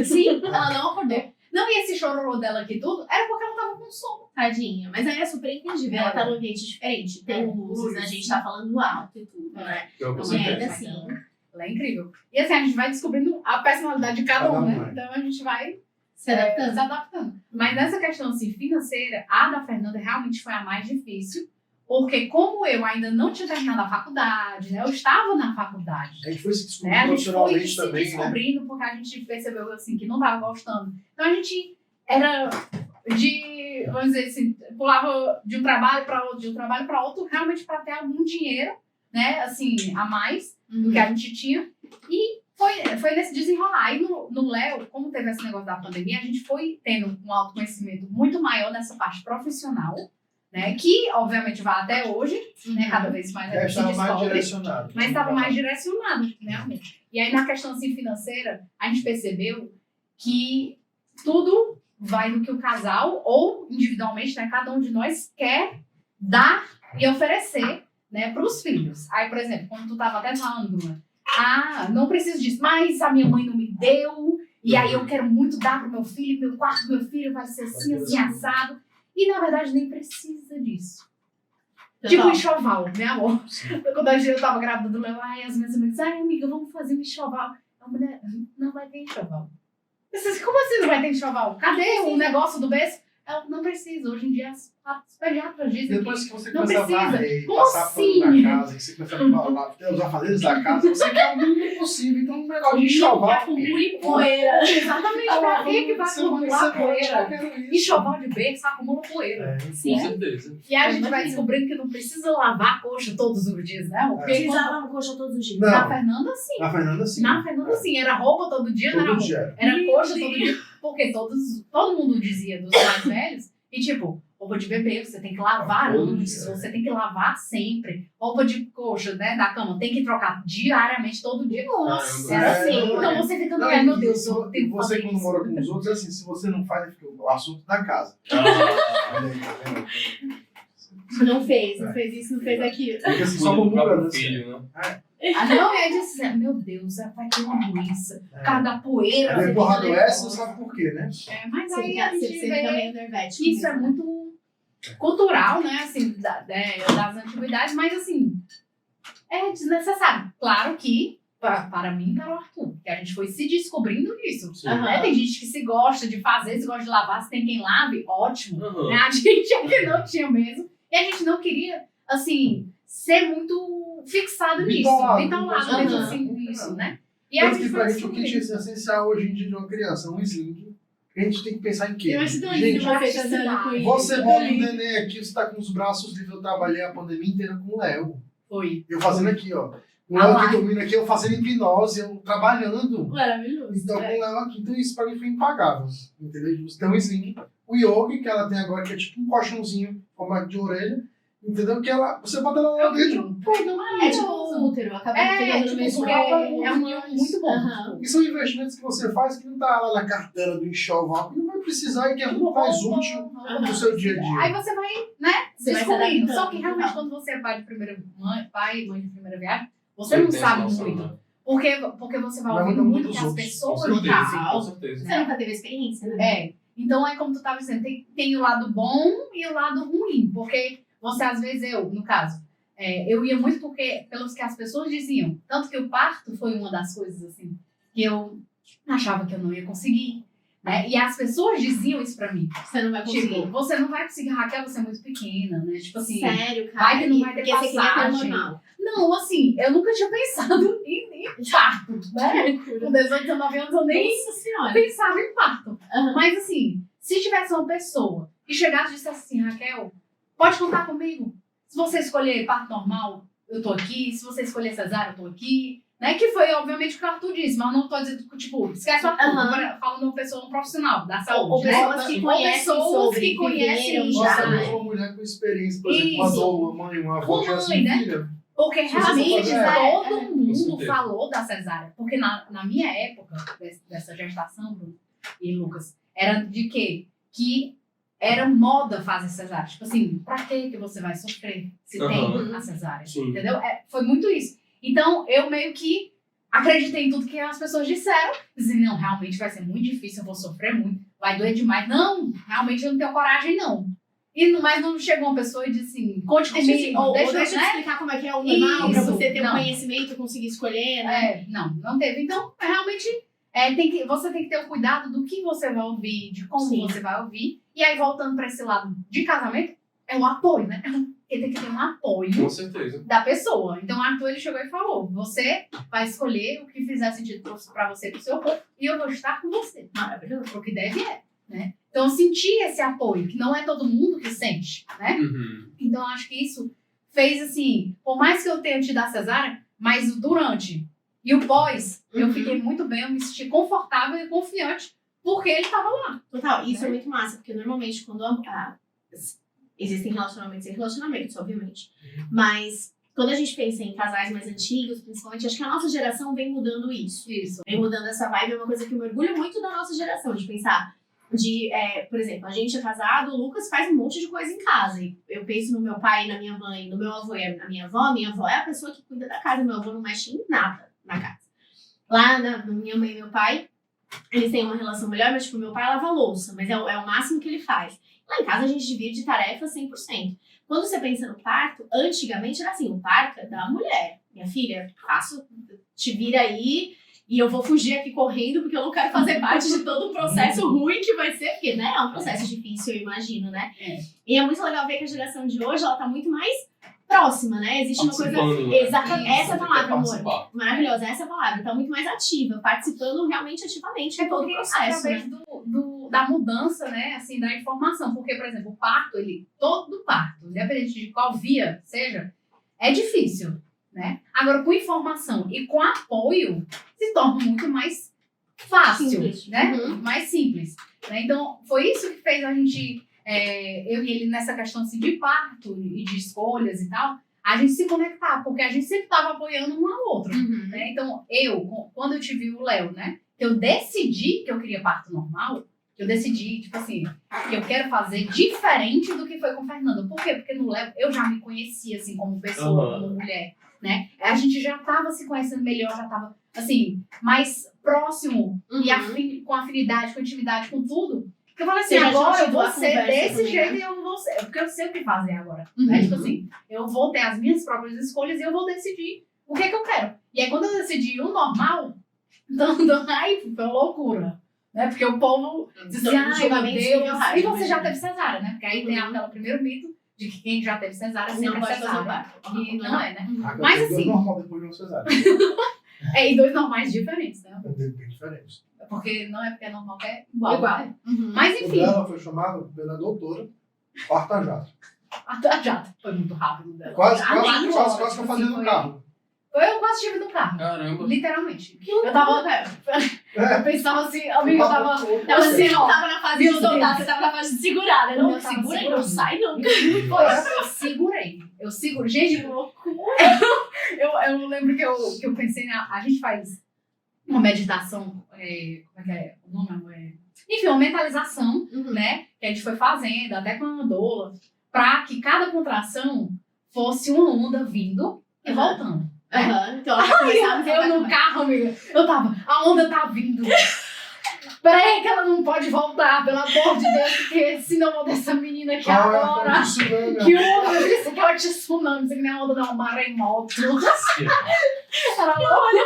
Sim, ela não acordou. Não, e esse chororô dela aqui tudo, era porque ela tava com sono. Tadinha. Mas aí é super entendível. Ela tá num ambiente diferente. Tem luzes, a gente tá falando alto e tudo, né? Eu Então, consegui. ainda assim... Ela é incrível. E assim, a gente vai descobrindo a personalidade de cada um, né? Cada um, Então a gente vai Se adaptando. se adaptando. Mas nessa questão assim, financeira, a da Fernanda realmente foi a mais difícil. Porque como eu ainda não tinha terminado a faculdade, né? Eu estava na faculdade. A gente foi se descobrir Né? A gente foi profissionalmente se também, né? descobrindo porque a gente percebeu assim, que não estava gostando. Então a gente era vamos dizer assim, pulava de um trabalho para outro, realmente para ter algum dinheiro, né? Assim, a mais do que a gente tinha. E foi nesse desenrolar. Aí no Léo, como teve esse negócio da pandemia, a gente foi tendo um autoconhecimento muito maior nessa parte profissional, né? Que, obviamente, vai até hoje, né? Cada vez mais a Já gente estava mais descobre. direcionado. Mas estava mais direcionado, né, amor? E aí, na questão assim, financeira, a gente percebeu que tudo vai no que o casal, ou individualmente, né, cada um de nós quer dar e oferecer, né, para os filhos. Aí, por exemplo, quando tu estava até falando, Bruna, não preciso disso, mas a minha mãe não me deu, e aí eu quero muito dar pro meu filho, meu quarto do meu filho vai ser assim, assim, assado. E, na verdade, nem precisa disso. Tipo enxoval, né, amor? Quando eu tava grávida do Léo, as minhas amigas, amiga, vamos fazer um enxoval. A mulher, não vai ter enxoval. Eu disse, como assim não vai ter enxoval? Cadê o negócio do berço? Ela, não precisa, hoje em dia Os pediatras dizem Depois que que você não começa a precisa. varrer, Como passar assim? pano na casa, que você começa a ter os afazeres da casa, você quer o mínimo possível. Então, um negócio de enxoval. E poeira. Exatamente, pra que vai acumular poeira? isso. Enxoval de berço acumula poeira. Com Sim. certeza. E a gente vai Imagina. descobrindo que não precisa lavar a coxa todos os dias, né? Porque Precisa lavar no coxa todos os dias. Não. na Fernanda, sim. Na Fernanda, sim. Na Fernanda, sim. Era roupa todo dia, não era Todo roupa. dia. Era coxa todo dia. Porque todo mundo dizia dos mais velhos. E tipo, roupa de bebê, você tem que lavar Todo antes. dia. Você tem que lavar sempre. Roupa de coxa, né, da cama, tem que trocar diariamente, todo dia. Nossa, Caramba. Era assim. É, Então você fica, Não, meu e Deus, eu tenho que você fazer quando isso. mora com os outros, é assim, se você não faz, fica o assunto da casa. Ah, Olha aí, tá vendo? Não fez isso, não fez aquilo. Fica assim, só cuida do murmurando próprio assim. filho, né? Ah, não, é disse, meu Deus, vai ter uma doença. Por causa da poeira. Aí você porra fica adoece, não nervosa. sabe por quê, né? É, mas Você aí fica, a gente você fica vê meio nervético. que isso é mesmo. muito cultural, né, assim, das antiguidades, mas assim, é desnecessário. Claro que, para mim, para o Arthur, que a gente foi se descobrindo nisso. Sim. Aham. Né? Tem gente que se gosta de fazer, se gosta de lavar, se tem quem lave, ótimo. Aham. Né? A gente é que não tinha mesmo. E a gente não queria, assim, ser muito fixado nisso. Bitolado, Bitolado aham. mesmo assim, nisso, né? E a Tanto gente que pra foi gente o kit descobrindo. essencial hoje em dia de uma criança, um sling. A gente tem que pensar em quê? Eu acho tão Gente, lindo você tá andando com isso. você bota um neném aqui, você tá com os braços livres. Eu trabalhei a pandemia inteira com o Léo. Foi. Eu fazendo aqui, ó. O Ah Léo lá. aqui dormindo aqui, eu fazendo hipnose, eu trabalhando. Maravilhoso. Então, com é. o Léo aqui. Então, isso pra mim foi impagável. Entendeu? Você tem um sling. O yogi, que ela tem agora, que é tipo um colchãozinho, formato de orelha. Entendeu? Que ela, você bota ela lá dentro. Pô, não, É tipo um útero, acaba pegando no tipo, mesmo porque rolo. é um ninho muito bom. Aham. E são investimentos que você faz que não tá lá na cartela do enxoval, que não vai precisar e que é muito mais útil no seu dia a dia. Aí você vai, né, Você vai se descobrindo. adaptando, Só que realmente total. quando você é pai e mãe de primeira viagem, você Eu não tenho sabe essa noção, muito. né? Porque você vai Vai ouvindo mudando muito dos que as outros, pessoas Com certeza, sim, com falam. certeza. Você nunca teve experiência, né? É. Então é como tu tava dizendo, tem o lado bom e o lado ruim. Porque você, às vezes, no caso, eu ia muito pelos que as pessoas diziam. Tanto que o parto foi uma das coisas, assim, que eu achava que eu não ia conseguir. Né? E as pessoas diziam isso pra mim. Você não vai conseguir. Tipo, você não vai conseguir, Raquel, você é muito pequena, né? Tipo assim. Sério, cara. vai que não vai ter Porque você queria ter passagem. normal. Não, assim, eu nunca tinha pensado em parto, né? Com 18, 19 anos eu nem Nossa senhora. pensava em parto. Aham. Mas assim, se tivesse uma pessoa que chegasse e dissesse assim, Raquel, pode contar comigo. Se você escolher parto normal, eu tô aqui. Se você escolher cesárea, eu tô aqui. Né? Que foi, obviamente, o que o Arthur disse, mas eu não tô dizendo, tipo, esquece o Arthur. Aham. Agora, falando de uma pessoa profissional da Ou saúde, né? pessoas que Ou conhecem pessoas sobre, que conhecem viveram já. Nossa, já. uma mulher com experiência, por exemplo, uma Isso. dor, uma mãe, uma avó, Uma já mãe, assim, né? filha. Porque Se você realmente for fazer- todo Com mundo certeza. falou da cesárea. Porque na minha época, dessa gestação, Bruno e Lucas, era de quê? Que era moda fazer cesárea. Tipo assim, pra que você vai sofrer se Aham. tem a cesárea? Sim. Entendeu? Foi muito isso. Então, eu meio que acreditei em tudo que as pessoas disseram. Dizem, não, realmente vai ser muito difícil, eu vou sofrer muito, vai doer demais. Não, realmente eu não tenho coragem, não. Mas não chegou uma pessoa e disse assim, conte comigo, Ou deixa, deixa eu né? explicar como é que é o normal, pra Isso. você ter um Não. conhecimento, conseguir escolher, né? Não teve. Então, realmente, você tem que ter o cuidado do que você vai ouvir, de como Sim. você vai ouvir. E aí, voltando para esse lado de casamento, é o apoio, né? Porque tem que ter um apoio Com certeza. da pessoa. Então, o Arthur, ele chegou e falou, você vai escolher o que fizer sentido para você, pro seu corpo, e eu vou estar com você. Maravilhoso. O que deve né? Então, eu senti esse apoio, que não é todo mundo que sente, né? Uhum. Então, acho que isso fez assim, por mais que eu tenha tido a cesárea, mas o durante e o pós, eu Uhum. fiquei muito bem, eu me senti confortável e confiante, porque ele estava lá. Total, isso é muito massa, porque normalmente quando existem relacionamentos e relacionamentos, obviamente. Mas quando a gente pensa em casais mais antigos, principalmente, acho que a nossa geração vem mudando isso. Isso. Vem mudando essa vibe, é uma coisa que eu me orgulho muito da nossa geração, de pensar. Por exemplo, a gente é casado, o Lucas faz um monte de coisa em casa. E eu penso no meu pai, na minha mãe, no meu avô e na minha avó é a pessoa que cuida da casa. Meu avô não mexe em nada na casa. Lá na minha mãe e meu pai, eles têm uma relação melhor, mas tipo, meu pai lava a louça, mas é o máximo que ele faz. Lá em casa a gente divide tarefas 100%. Quando você pensa no parto, antigamente era assim, o parto é da mulher. Minha filha, te vira aí e eu vou fugir aqui correndo porque eu não quero fazer parte de todo o processo ruim que vai ser, porque, né, é um processo difícil, eu imagino, né? E é muito legal ver que a geração de hoje, ela tá muito mais próxima, né? Existe uma coisa... Exatamente, essa é a palavra, amor. Maravilhosa, essa é a palavra. Tá muito mais ativa, participando realmente ativamente de todo o processo, através né? da mudança, né, assim, da informação. Porque, por exemplo, o parto, todo parto, independente de qual via seja, é difícil, né? Agora, com informação e com apoio, se torna muito mais fácil, Simples. né? Uhum. Mais simples. Né? Então, foi isso que fez a gente, eu e ele, nessa questão assim, de parto e de escolhas e tal, a gente se conectar, porque a gente sempre estava apoiando um ao outro. Uhum. Né? Então, quando eu tive o Léo, né, eu decidi que eu queria parto normal, eu decidi, tipo assim, que eu quero fazer diferente do que foi com o Fernando. Por quê? Porque no Léo eu já me conhecia, assim, como pessoa, como mulher, né? A gente já tava se conhecendo melhor, já tava, assim, mais próximo e com afinidade, com intimidade, com tudo. Porque eu falei assim, Você já agora eu tinha vou ser conversa desse também, jeito né? e eu vou ser, porque eu sei o que fazer agora, né? Tipo assim, eu vou ter as minhas próprias escolhas e eu vou decidir o que é que eu quero. E aí quando eu decidi o normal, aí foi uma loucura. Né? Porque o povo diz assim, ai meu Deus, e você já teve cesárea, né? Porque aí tem aquele primeiro mito de que quem já teve cesárea sempre Não é pode fazer o cesárea. parto. E não é, né? Ah, Mas eu tenho assim- dois normal depois de uma cesárea. E dois normais diferentes, né? Bem diferentes. Porque não é porque é normal que é igual. Igual. Né? Uhum. Mas O enfim, dela foi chamado pela doutora Parta Jato. já foi muito rápido dela. Quase Ah, 4 que horas, eu fazia no foi- carro. Eu quase estive no carro. Caramba. Literalmente. Que Eu tava. É. Eu pensava assim, amigo, eu tava. Então, você não tava na fase de Meu soltar, Deus. você tava na fase de segurar, né? Não, Eu tava segura aí, segurando. não sai não. Eu segurei. Eu seguro. Gente, Que loucura. eu lembro que eu pensei, a gente faz uma meditação, como é que é o nome, amor? Enfim, uma mentalização, né? Que a gente foi fazendo, até com a doula, pra que cada contração fosse uma onda vindo e voltando. Né? Aham, então ela já começava a Eu no carro, amiga, eu tava, a onda tá vindo. Peraí que ela não pode voltar, pelo amor de Deus, porque senão eu vou dessa menina aqui agora. Que onda, isso aqui é uma tsunami, isso aqui não é onda, não, maremoto. Ela olha,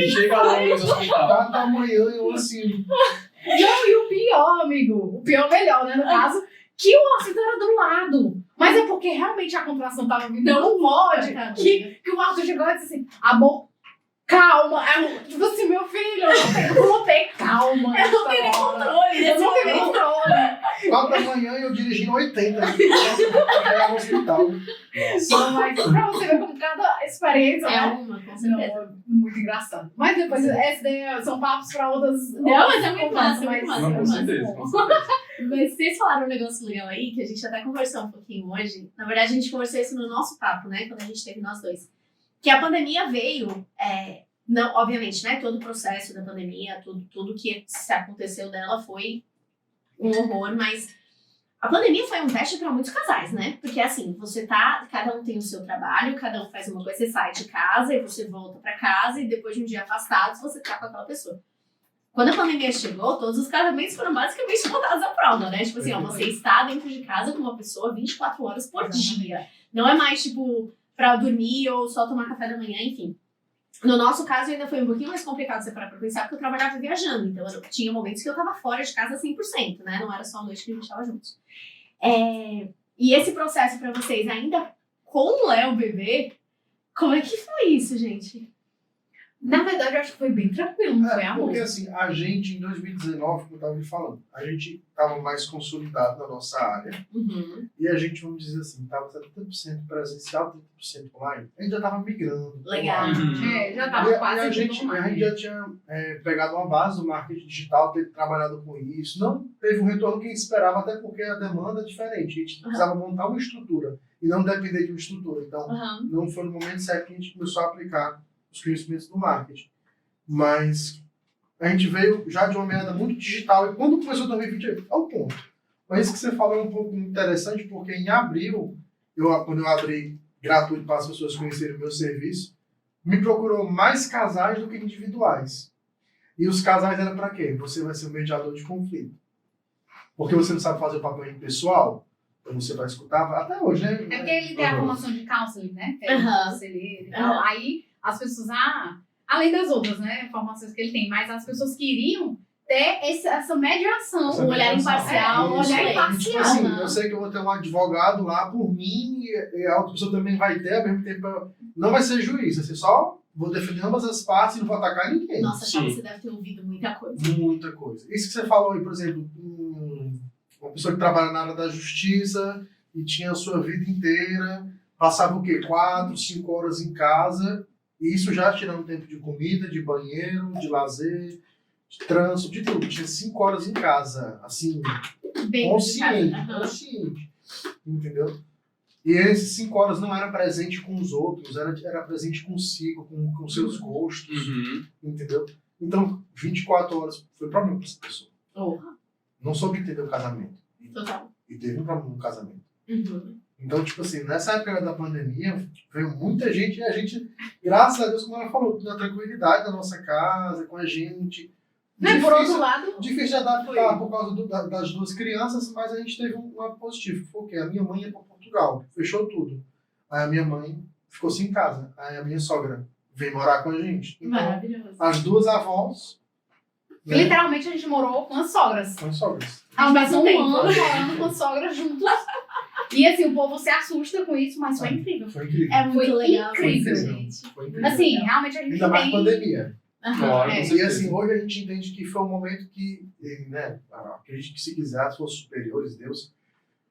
Chega lá no hospital. 4 da manhã eu assim. não, e o pior, amigo, o pior melhor, né, no caso, que o Arthur era do lado. Mas é porque realmente a contração tava vindo. Não pode. Que o Arthur chegou e disse assim, amor, calma. Eu, tipo assim, meu filho, eu não tenho calma. Eu não tenho nem controle Eu nesse não tenho momento. controle. 4 da manhã eu dirigindo 80. Pra chegar no hospital. Não, mas pra você ver como cada experiência É né? uma, com certeza. Não, muito engraçado. Mas depois, essa daí são papos pra outras. Não, mas é muito massa, mas- muito massa. Não, com muito massa. certeza, com certeza. Mas vocês falaram um negócio legal aí, que a gente até conversou um pouquinho hoje. Na verdade, a gente conversou isso no nosso papo, né? Quando a gente teve nós dois. Que a pandemia veio, não, obviamente, né? Todo o processo da pandemia, tudo que se aconteceu dela foi um horror, mas a pandemia foi um teste para muitos casais, né? Porque assim, cada um tem o seu trabalho, cada um faz uma coisa, você sai de casa e você volta para casa e depois de um dia afastados, você tá com aquela pessoa. Quando a pandemia chegou, todos os casamentos foram basicamente botados à prova, né? Tipo assim, ó, você está dentro de casa com uma pessoa 24 horas por dia. Não é mais, tipo, pra dormir ou só tomar café da manhã, enfim. No nosso caso, ainda foi um pouquinho mais complicado você parar pra pensar, porque eu trabalhava viajando. Então, tinha momentos que eu tava fora de casa 100%, né? Não era só a noite que a gente tava juntos. E esse processo pra vocês, ainda com o Léo bebê, como é que foi isso, gente? Na verdade, eu acho que foi bem tranquilo, não foi amor. Porque assim, a gente em 2019, como eu estava me falando, a gente estava mais consolidado na nossa área e a gente, vamos dizer assim, estava 70% presencial, 30% online. A gente já estava migrando. Legal. Uhum. Já E tava a quase gente já tinha pegado uma base do marketing digital, ter trabalhado com isso. Não teve o retorno que a gente esperava, até porque a demanda é diferente. A gente precisava montar uma estrutura e não depender de uma estrutura. Então, não foi no momento certo que a gente começou a aplicar os conhecimentos do marketing. Mas a gente veio já de uma meada muito digital e quando começou 2020 é o ponto. Mas isso que você falou é um pouco interessante porque em abril, quando eu abri gratuito para as pessoas conhecerem o meu serviço, me procurou mais casais do que individuais. E os casais eram para quê? Você vai ser um mediador de conflito. Porque você não sabe fazer o papel pessoal, então você vai escutar, até hoje, né? É porque ele tem a formação de counseling, né? Que é Aham. conselheiro e tal. Aí as pessoas, além das outras, né, informações que ele tem, mas as pessoas queriam ter essa mediação, Essa um olhar mediação. imparcial, um Isso, olhar é. imparcial. Tipo assim, né? eu sei que eu vou ter um advogado lá por mim e a outra pessoa também vai ter, ao mesmo tempo não vai ser juiz, vai ser só vou defender ambas as partes e não vou atacar ninguém. Nossa, Sim. Thiago, você deve ter ouvido muita coisa. Muita coisa. Isso que você falou aí, por exemplo, uma pessoa que trabalha na área da justiça e tinha a sua vida inteira, passava o quê? 4, 5 horas em casa, e isso já tirando tempo de comida, de banheiro, de lazer, de trânsito, de tudo. Tinha 5 horas em casa, assim, Bem consciente, complicado. consciente. Entendeu? E esses 5 horas não era presente com os outros, era presente consigo, com seus gostos, Uhum. entendeu? Então, 24 horas foi problema para essa pessoa. Porra, Não soube entender o casamento. total. E teve um problema no casamento. Uhum. Então, tipo assim, nessa época da pandemia, veio muita gente e a gente, graças a Deus, como ela falou, na tranquilidade da nossa casa, com a gente. Né, por outro lado, Difícil de adaptar por causa das 2 crianças, mas a gente teve um lado positivo. Que foi o quê? A minha mãe ia para Portugal, fechou tudo. Aí a minha mãe ficou-se em casa. Aí a minha sogra veio morar com a gente. Então, Maravilhoso. as 2 avós, né, literalmente a gente morou com as sogras. com as sogras. Ao mesmo tempo. ano, morando com as sogras juntos. E assim, o povo se assusta com isso, mas foi incrível. Foi incrível. É muito Foi legal. incrível. gente. Foi incrível. Assim, realmente a gente Ainda mais tem... pandemia. Claro, É. com E certeza. assim, hoje a gente entende que foi um momento que, né, acredito que se quiser, as forças superiores, Deus,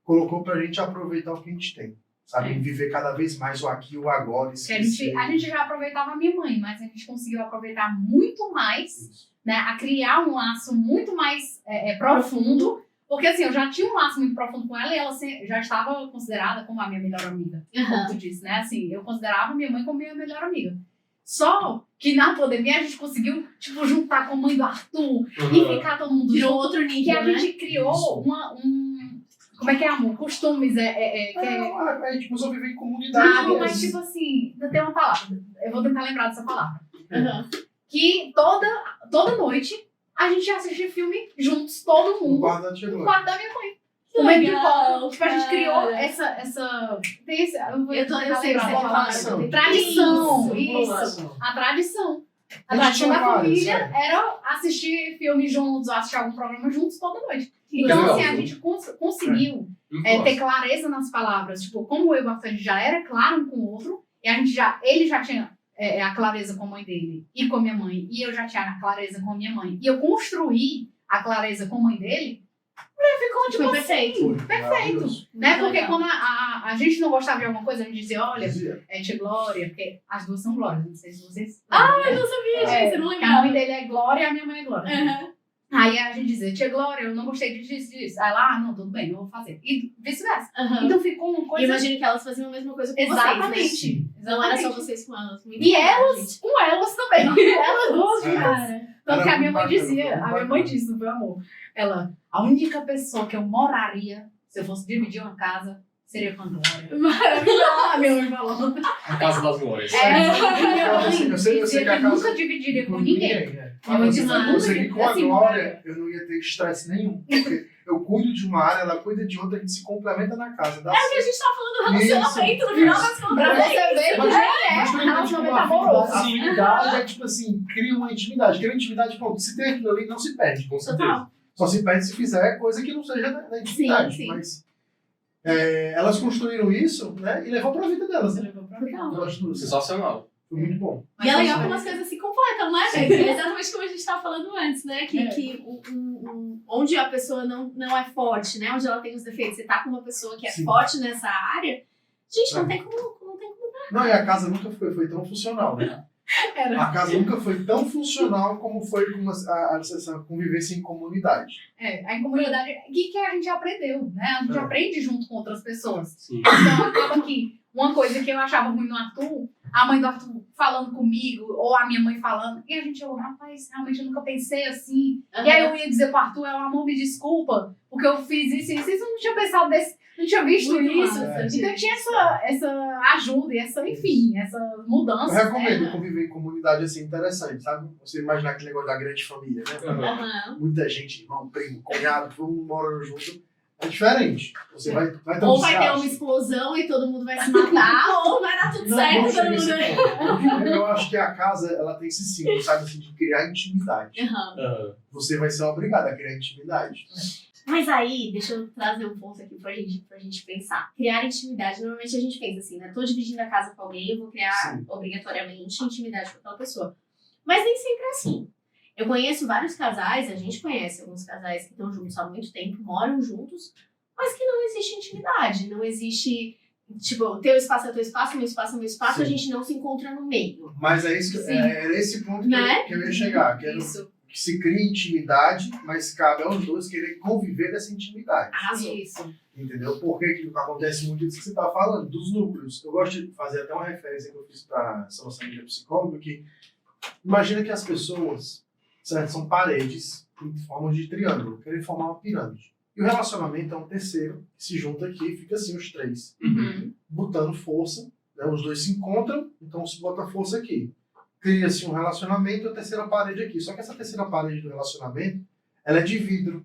colocou pra gente aproveitar o que a gente tem. Sabe? É. Viver cada vez mais o aqui e o agora. Que a gente já aproveitava a minha mãe, mas a gente conseguiu aproveitar muito mais, Isso. né? A criar um laço muito mais profundo. Porque assim, eu já tinha um laço muito profundo com ela e ela já estava considerada como a minha melhor amiga. Como Aham. tu disse, né? Assim, eu considerava minha mãe como minha melhor amiga. Só que na pandemia a gente conseguiu, tipo, juntar com a mãe do Arthur e Uhum. ficar todo mundo Virou junto. outro Que nível, a né? gente criou Isso. como é que é, amor? Costumes, que é... A gente começou a viver em comunidade. Não, mesmo. mas tipo assim, tem uma palavra. Eu vou tentar lembrar dessa palavra. Aham. Que toda noite a gente assistia filme juntos, todo No mundo, quarto da no Tia Glória. quarto da minha mãe. Que Comendo legal, pipoca. Tipo, a gente cara. criou essa tem esse, eu vou Eu tentar sei que você lembrar quer a falar. palavra. Tradição, Isso. isso. A tradição. A A gente tradição tinha da várias, família é. era assistir filme juntos, ou assistir algum programa juntos toda noite. Que Então, legal. assim, a gente conseguiu Muito ter massa. clareza nas palavras. Tipo, como eu e o Bafé já era claro um com o outro, e ele já tinha a clareza com a mãe dele e com a minha mãe, e eu já tinha a clareza com a minha mãe, e eu construí a clareza com a mãe dele, ficou tipo Foi assim, perfeito. Foi, perfeito. maravilhoso. Né? Muito Porque legal. quando a gente não gostava de alguma coisa, a gente dizia, olha, Dizia. tia Glória, porque as duas são Glórias, não sei se vocês... Eu não sabia, gente. Você não que a lembrava. mãe dele é Glória e a minha mãe é Glória. Aham. Aí a gente dizia, tia Glória, eu não gostei disso. Aí ela, não, tudo bem, eu vou fazer. E vice-versa. Aham. Então ficou uma E coisa... imagino que elas faziam a mesma coisa com Exatamente. vocês, né? Não era só vocês com elas. Muito E legal, elas gente. com elas também. Elas duas juntas. Cara. Tanto que a Era minha mãe muito dizia, bacana, a muito minha mãe bacana. disse, não foi amor. Ela, a única pessoa que eu moraria, se eu fosse dividir uma casa, seria com a Glória. Maravilhosa. A minha mãe falou. A Casa das Glórias. Minha Eu sei- mãe eu sei dizia que a que casa- nunca dividiria com ninguém. né? Minha mãe Eu disse, sei- nunca eu sei que com a assim, Glória eu não ia ter estresse nenhum. Porque eu cuido de uma área, ela cuida de outra, a gente se complementa na casa. Dá É o que a gente tá falando do relacionamento, no final das contas. Pra você ver Mas- quem Mas também relacionamento tipo, amoroso. a afinidade é tipo assim, cria uma intimidade. Cria uma intimidade, pronto. Se tem aquilo ali, não se perde. Com certeza. Total. Só se perde se fizer coisa que não seja da intimidade. Sim, sim. Mas elas construíram isso, né? E levou pra vida delas. Né? Total. Elas duas. Sensacional. Foi muito bom. E é legal Mas como as coisas se completam, né, gente? É exatamente como a gente estava falando antes, né? Que onde a pessoa não é forte, né? Onde ela tem os defeitos, você tá com uma pessoa que é Sim. forte nessa área, gente, não É. tem como. Não, e a casa nunca foi tão funcional, né? Era. A casa nunca foi tão funcional como foi com essa convivência em comunidade. A comunidade, que a gente aprendeu, né? A gente É. aprende junto com outras pessoas. Sim. Então, acaba que uma coisa que eu achava ruim no Arthur, a mãe do Arthur falando comigo, ou a minha mãe falando, e a gente, rapaz, realmente eu nunca pensei assim. E aí eu ia dizer pro Arthur, amor, me desculpa, porque eu fiz isso e isso, eu não tinha pensado desse, não tinha visto Muito isso. massa, Então tinha essa ajuda e essa Eu mudança. recomendo Né? conviver em comunidade assim, interessante, sabe? Você imaginar aquele negócio da grande família, né? Aham. Aham. Muita gente, irmão, primo, cunhado, todo mundo morando junto. é diferente. Você vai ter um Ou vai ter desgaste. uma explosão e todo mundo vai se matar, ou vai dar tudo Não, certo, não todo chega mundo... nesse ponto. Eu acho que a casa, ela tem esse símbolo, sabe, assim, de criar intimidade. Aham. Você vai ser obrigado a criar intimidade. Mas aí, deixa eu trazer um ponto aqui pra gente pensar. Criar intimidade, normalmente a gente pensa assim, né? Tô dividindo a casa com alguém, eu vou criar Sim. obrigatoriamente intimidade com aquela pessoa. Mas nem sempre é assim. Eu conheço vários casais, a gente conhece alguns casais que estão juntos há muito tempo, moram juntos, mas que não existe intimidade, não existe, tipo, teu espaço é teu espaço, meu espaço é meu espaço, Sim. a gente não se encontra no meio. Mas é isso que, Sim. era esse ponto que, Né? que eu ia chegar. Que, Isso. que se cria intimidade, mas cabe aos dois querer conviver dessa intimidade. Arrasou. Isso. Entendeu? Porque que acontece muito isso que você está falando, dos núcleos. Eu gosto de fazer até uma referência que eu fiz para essa nossa amiga psicóloga, que imagina que as pessoas, certo, são paredes em forma de triângulo, querem formar uma pirâmide. E o relacionamento é um terceiro que se junta aqui e fica assim os três, Uhum. botando força, né? Os dois se encontram, então se bota força aqui. Cria-se um relacionamento e a terceira parede aqui. Só que essa terceira parede do relacionamento, ela é de vidro.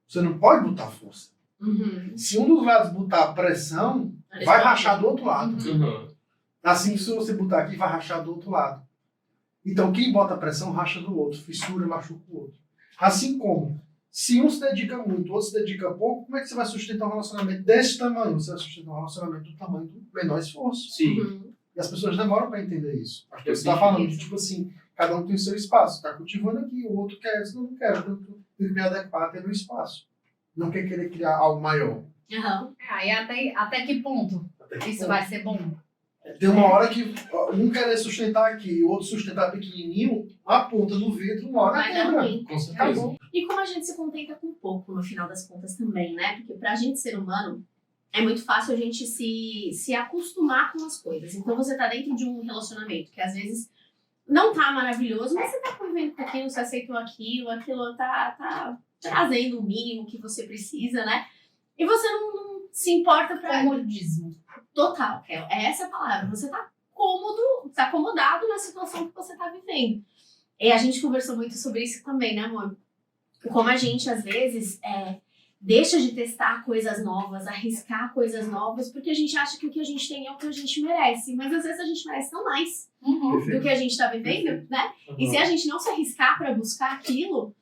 Você não pode botar força. Uhum. Se um dos lados botar pressão, vai rachar do outro lado. Uhum. Assim, se você botar aqui, vai rachar do outro lado. Então, quem bota pressão, racha do outro. Fissura, machuca o outro. Assim como, se um se dedica muito, o outro se dedica pouco, como é que você vai sustentar um relacionamento desse tamanho? Você vai sustentar um relacionamento do tamanho do menor esforço. Sim. Uhum. E as pessoas demoram para entender isso. Acho que Eu você está sei falando de, isso. tipo assim, cada um tem o seu espaço. Está cultivando aqui, o outro quer, senão não quer. Então, tem que me adequar até no espaço. Não quer querer criar algo maior. Aham. Aí até que ponto Até que isso ponto. vai ser bom? Tem uma hora que um quer sustentar aqui, o outro sustentar pequenininho, a ponta do vidro, uma hora Vai dar quebra. ruim. Com certeza. Acabou. E como a gente se contenta com pouco, no final das contas, também, né? Porque pra gente, ser humano, é muito fácil a gente se acostumar com as coisas. Então, você tá dentro de um relacionamento que, às vezes, não tá maravilhoso, mas você tá convivendo com aquilo, você aceitou aquilo tá trazendo o mínimo que você precisa, né? E você não se importa pra... Comodismo. Total, é essa a palavra. Você tá cômodo, tá acomodado na situação que você tá vivendo. E a gente conversou muito sobre isso também, né, amor? Como a gente, às vezes, deixa de testar coisas novas, arriscar coisas novas, porque a gente acha que o que a gente tem é o que a gente merece. Mas às vezes a gente merece tão mais Uhum. do que a gente tá vivendo, né? E se a gente não se arriscar pra buscar aquilo,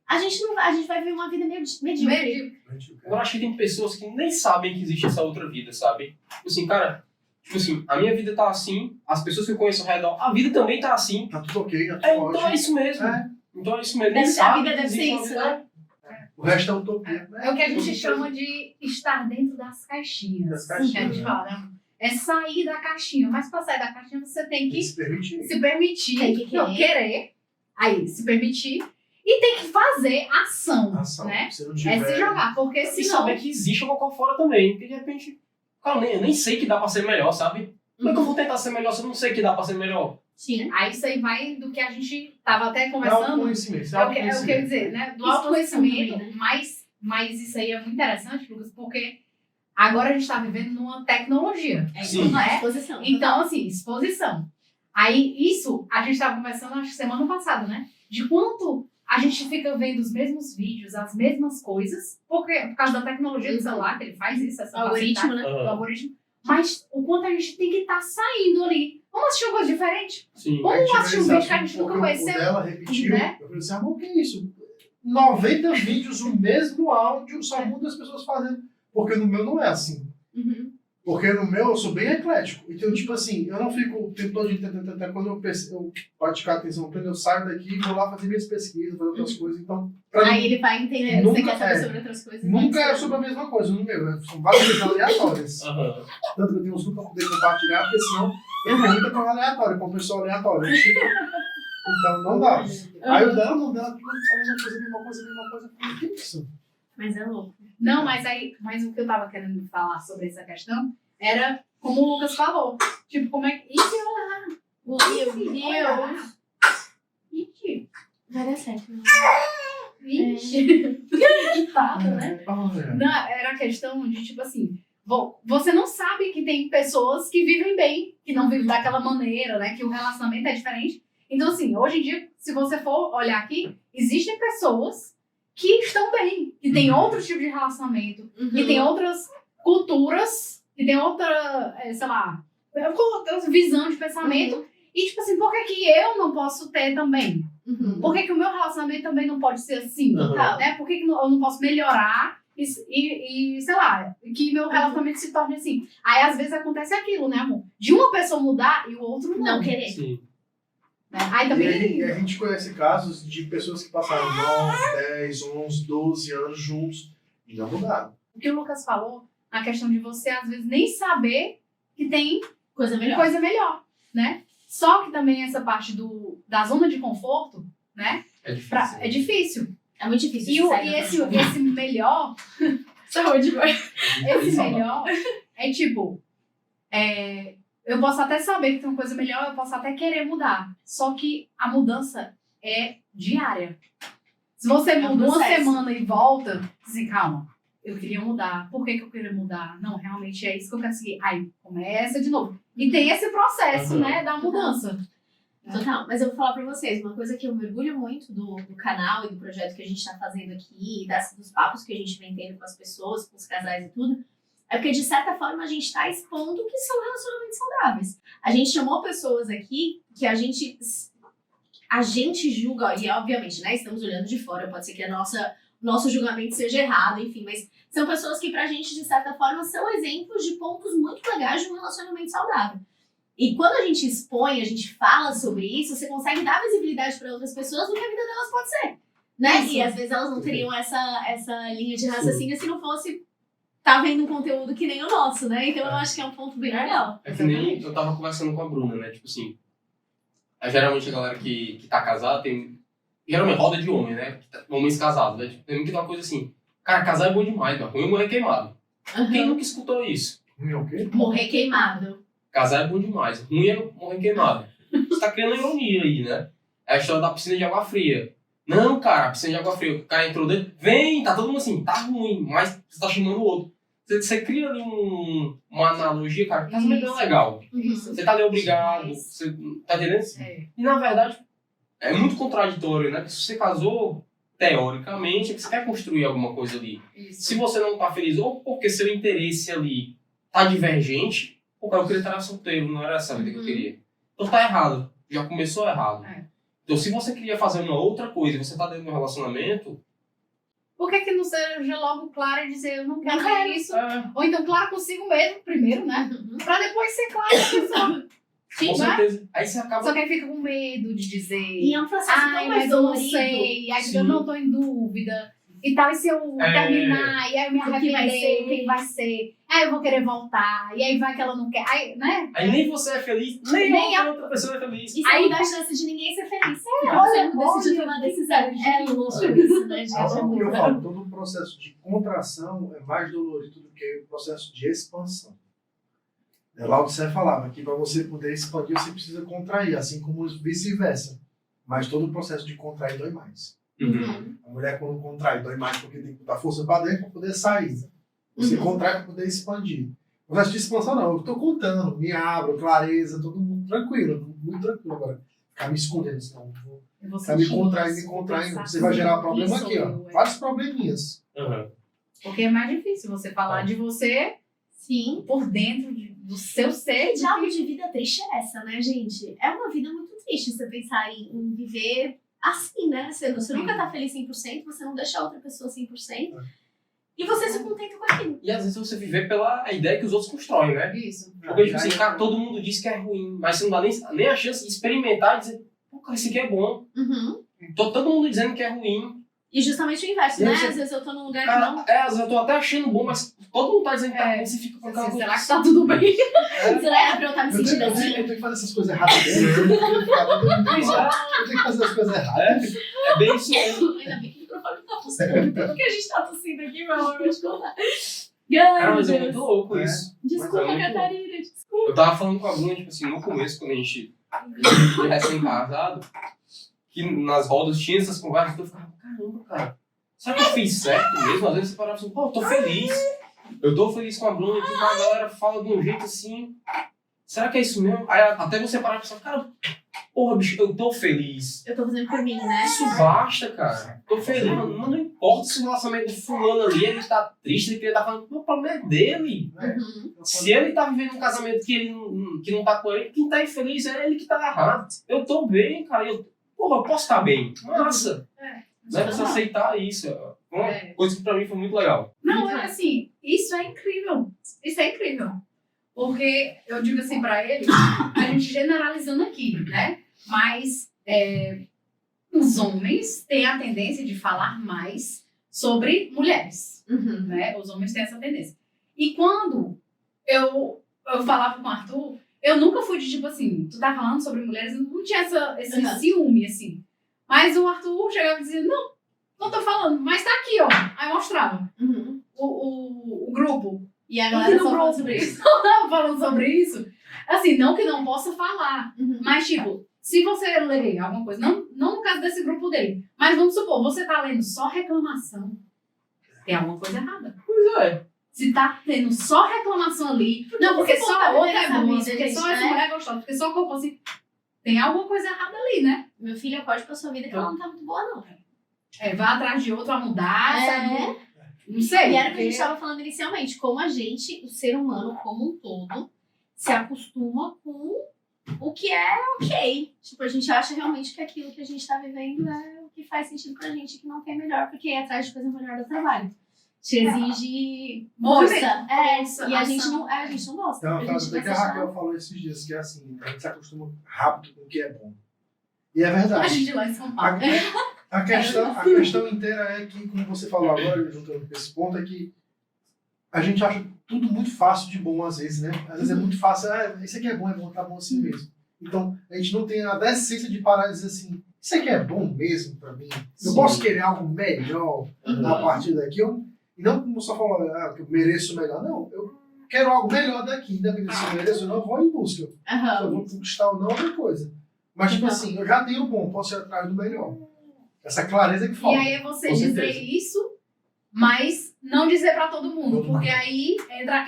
a gente vai viver uma vida medíocre. Medíocre. Eu acho que tem pessoas que nem sabem que existe essa outra vida, sabe? Tipo assim, cara, a minha vida tá assim, as pessoas que eu conheço ao redor, a vida também tá assim. Tá tudo ok, tá tudo Então ótimo. é isso mesmo. É. Então é isso mesmo. Deve Nem ser- a sabe vida que deve existe ser uma isso, vida- né? O resto é utopia. É o que a gente chama de estar dentro das caixinhas. Das caixinhas, Que a gente né? fala, né? É sair da caixinha. Mas para sair da caixinha, você tem Tem que que se permitir. se permitir. Tem que Não, querer. Aí, se permitir. E tem que fazer ação. Ação. Né? Se não É tiver... se jogar. Porque E senão. saber que existe uma coisa fora também. Porque de repente, cara, eu nem sei que dá pra ser melhor, sabe? Como é que eu vou tentar ser melhor se eu não sei que dá pra ser melhor? Sim. Aí isso aí vai do que a gente tava até É conversando. autoconhecimento. É o que eu quero dizer, né? Do Exposição autoconhecimento, também, né? mas isso aí é muito interessante, Lucas, porque agora a gente está vivendo numa tecnologia. Sim. Não é? Exposição. Então, assim, exposição. Aí, isso, a gente estava conversando, acho que semana passada, né? De quanto a gente fica vendo os mesmos vídeos, as mesmas coisas, por causa da tecnologia do celular, que ele faz isso, essa Algoritmo, né? facilidade do algoritmo. Mas o quanto a gente tem que estar saindo ali. Vamos assistir uma coisa diferente? Sim. Vamos assistir um vídeo que a gente nunca O conheceu. dela repetiu. né? Eu falei assim, amor, o que é isso? 90 vídeos, o mesmo áudio, só muda as pessoas fazendo. Porque no meu não é assim. Uhum. Porque no meu eu sou bem eclético. Então, tipo assim, eu não fico o tempo todo tentando. Quando eu praticar atenção plena, eu saio daqui e vou lá fazer minhas pesquisas, fazer outras coisas. Então, pra Aí mim, ele vai entender. Nunca Você quer saber é. sobre outras coisas? nunca vai é ser- sobre a mesma coisa no meu. São várias coisas aleatórias. Aham. Tanto que eu tenho uns grupos pra poder compartilhar, porque senão eu tenho muita coisa aleatória, com pessoa aleatória. Então, não dá. Aí o dela, não dela, tudo a mesma coisa, a mesma coisa, a mesma coisa. Eu falei, que isso? Mas é louco. Não, mas o que eu tava querendo falar sobre essa questão era como o Lucas falou. Tipo, como é que. Ixi, Vai dar certo. né? ixi. Ditado, né? Olha. Não, era a questão de, tipo assim, você não sabe que tem pessoas que vivem bem, que não vivem daquela maneira, né? Que o relacionamento é diferente. Então, assim, hoje em dia, se você for olhar aqui, existem pessoas que estão bem, que tem outro tipo de relacionamento, Uhum. que tem outras culturas, que tem outra, sei lá, outra visão de pensamento. E, tipo assim, por que eu não posso ter também? Uhum. Por que o meu relacionamento também não pode ser assim? Uhum. Né? Por que eu não posso melhorar e, sei lá, que meu relacionamento se torne assim? Aí, às vezes, acontece aquilo, né, amor? De uma pessoa mudar e o outro Não não. querer. Sim. Né? Aí E também... a gente conhece casos de pessoas que passaram 9, 10, 11, 12 anos juntos e não mudaram. O que o Lucas falou, a questão de você, às vezes, nem saber que tem Coisa melhor. coisa melhor, né? Só que também essa parte da zona de conforto, né? É difícil. É difícil. É muito difícil. E, de sair da esse zona. melhor, Saúde, vai. esse melhor é tipo, eu posso até saber que tem uma coisa melhor, eu posso até querer mudar. Só que a mudança é diária. Se você um muda uma processo. semana e volta, assim, calma, eu queria mudar. Por que eu queria mudar? Não, realmente é isso que eu quero seguir. Aí começa de novo. E tem esse processo, Uhum. né, da mudança. Total, mas eu vou falar pra vocês, uma coisa que eu me orgulho muito do canal e do projeto que a gente tá fazendo aqui, e dos papos que a gente vem tendo com as pessoas, com os casais e tudo, é porque, de certa forma, a gente tá expondo o que são relacionamentos saudáveis. A gente chamou pessoas aqui que a gente julga, e obviamente, né, estamos olhando de fora, pode ser que nosso julgamento seja errado, enfim, mas são pessoas que pra gente, de certa forma, são exemplos de pontos muito legais de um relacionamento saudável. E quando a gente expõe, a gente fala sobre isso, você consegue dar visibilidade para outras pessoas do que a vida delas pode ser, né? Isso. E às vezes elas não teriam essa linha de raciocínio se não fosse tá vendo um conteúdo que nem o nosso, né? Então eu acho que é um ponto bem legal. É que nem eu tava conversando com a Bruna, né? Tipo assim, geralmente a galera que tá casada tem... Geralmente roda de homem, né? Homens casados, né? Tipo, tem muito aquela coisa assim, cara, casar é bom demais, mas ruim é morrer queimado. Quem nunca escutou isso? O quê? Morrer queimado. Casar é bom demais, ruim é morrer queimado. Você tá criando ironia aí, né? É a história da piscina de água fria. Não, cara, a piscina de água fria, o cara entrou dentro, vem, tá todo mundo assim, tá ruim, mas você tá chamando o outro. Você cria ali uma analogia, cara, casamento é legal. Isso. Você tá ali obrigado, você tá entendendo? É. E na verdade, é muito contraditório, né? Porque se você casou, teoricamente, é que você quer construir alguma coisa ali. Isso. Se você não tá feliz, ou porque seu interesse ali tá divergente, pô, cara, eu queria estar solteiro, não era essa a vida que eu queria. Então tá errado, já começou errado. É. Então se você queria fazer uma outra coisa e você tá dentro de um relacionamento, Por que não seja logo claro e dizer, eu não quero Não quero. isso? Ou então claro consigo mesmo, primeiro, né? Pra depois ser claro com a pessoa. com Né? certeza. Aí você acaba... Só que aí fica com medo de dizer, E é um processo ai, tão mais mas eu não dolorido. sei, aí Sim. eu não tô em dúvida. E tal, e se eu terminar, e aí eu me O que vai arrepender, ser? o que vai ser? Aí eu vou querer voltar, e aí vai que ela não quer, aí, né? Aí nem você é feliz, nem a outra pessoa é feliz. E você não dá chance de ninguém ser feliz. Porque olha, você não decidiu olha, tomar decisão. É gente. luxo isso, né, gente? É o que eu É falo, todo o processo de contração é mais dolorido do que o processo de expansão. Lá você falava que para você poder expandir, você precisa contrair, assim como vice-versa. Mas todo o processo de contrair dói mais. Uhum. A mulher, quando contrai, dói mais porque tem que botar força para dentro para poder sair. Você contrai para poder expandir. O processo de expansão, não. Eu estou contando, me abro, clareza, todo mundo tranquilo, muito tranquilo agora. Ficar me escondendo, senão vou Eu vou ficar me sentir contraindo, isso, me vou contraindo. pensar Você vai gerar assim, problema isso aqui, ó. eu, é. Vários probleminhas. Uhum. Porque é mais difícil você falar de você Sim. por dentro do seu ser. Que diabo de vida triste é essa, né, gente? É uma vida muito triste você pensar em viver assim, né? Você nunca tá feliz 100%, você não deixa a outra pessoa 100%. E você se contenta com aquilo. E às vezes você viver pela ideia que os outros constroem, né? Isso. Porque, tipo assim, cara, todo mundo diz que é ruim, mas você não dá nem a chance de experimentar e dizer, pô, cara, isso aqui é bom. Todo mundo dizendo que é ruim. E justamente o inverso, E né? aí você- Às vezes eu tô num lugar que não. Cara, às vezes eu tô até achando bom, mas todo mundo tá dizendo que tá bom, você fica com aquela coisa. Será que tá tudo bem? Será que pra eu estar me Eu sentindo tenho, assim? eu tenho que fazer essas coisas erradas mesmo. Eu tenho que fazer as coisas erradas. É bem isso mesmo. Ainda bem que o microfone tá funcionando. Tudo que a gente tá tossindo aqui, meu amor, vou te contar. Cara, Ai, mas é meu muito Deus. louco É. isso. Desculpa, Mas é muito Catarina, desculpa. Eu tava falando com a Bruna, tipo assim, no começo, quando a gente foi recém-casado, que nas rodas tinha essas conversas, eu ficava, caramba, cara, será que eu fiz certo mesmo? Às vezes você parava assim, pô, eu tô feliz. Eu tô feliz com a Bruna, e a galera fala de um jeito assim, será que é isso mesmo? Aí até você parar e pensar, cara, Porra, bicho, eu tô feliz. Eu tô fazendo por mim, né? Isso basta, cara. Tô feliz. Mano, não importa se o relacionamento do fulano ali, ele tá triste, ele tá falando, o problema é dele. Uhum. Se ele tá vivendo um casamento que não tá com ele, quem tá infeliz é ele que tá errado. Eu tô bem, cara. Porra, eu posso estar bem. Massa. Não é pra aceitar isso. Uma coisa que pra mim foi muito legal. Não, é assim, isso é incrível. Isso é incrível. Porque eu digo assim pra ele, a gente generalizando aqui, né? Mas os homens têm a tendência de falar mais sobre mulheres, Uhum. né? Os homens têm essa tendência. E quando eu falava com o Arthur, eu nunca fui de tipo assim, tu tá falando sobre mulheres, não tinha esse Uhum. ciúme, assim. Mas o Arthur chegava e dizia, não tô falando, mas tá aqui, ó. Aí mostrava Uhum. o grupo. E a galera no só fala grupo. sobre isso. Tava falando sobre isso. Assim, não que não possa falar, Uhum. mas tipo, se você ler alguma coisa, não no caso desse grupo dele, mas vamos supor, você tá lendo só reclamação, tem alguma coisa errada. Pois é. Se tá tendo só reclamação ali, não, porque esse povo só tá a outra vivendo é essa boa, vida, porque gente, só essa né? mulher é gostosa, porque só o corpo assim, tem alguma coisa errada ali, né? Meu filho, acorde pra sua vida que ela não tá muito boa, não. Vai atrás de outro a mudar, sabe? Não sei. E era o que a gente porque- tava falando inicialmente, como a gente, o ser humano como um todo, se acostuma com o que é ok. Tipo, a gente acha realmente que aquilo que a gente tá vivendo é o que faz sentido pra gente, que não tem melhor, porque ir atrás de coisa melhor do trabalho. Te exige força. Força, E a gente ação. não gosta. Tem uma A frase gente até que a vai se Raquel falou esses dias, que é assim, a gente se acostuma rápido com o que é bom. E é A verdade. gente lá em São Paulo. A questão inteira é que, como você falou agora, juntando com esse ponto, é que a gente acha tudo muito fácil de bom às vezes, né? Às vezes é muito fácil, isso aqui é bom, tá bom assim mesmo. Então, a gente não tem a decência de parar e dizer assim, isso aqui é bom mesmo pra mim? Eu Sim. posso querer algo melhor a partir daqui? E não como só falar que eu mereço melhor. Não, eu quero algo melhor daqui. Independente se eu mereço ou não, eu vou em busca. Se eu Aham. vou conquistar ou não, é outra coisa. Mas, tipo Então. assim, eu já tenho o bom, posso ir atrás do melhor. Essa clareza que E falta. aí é você Com dizer certeza. isso, mas não dizer pra todo mundo. Todo Porque mundo. aí entra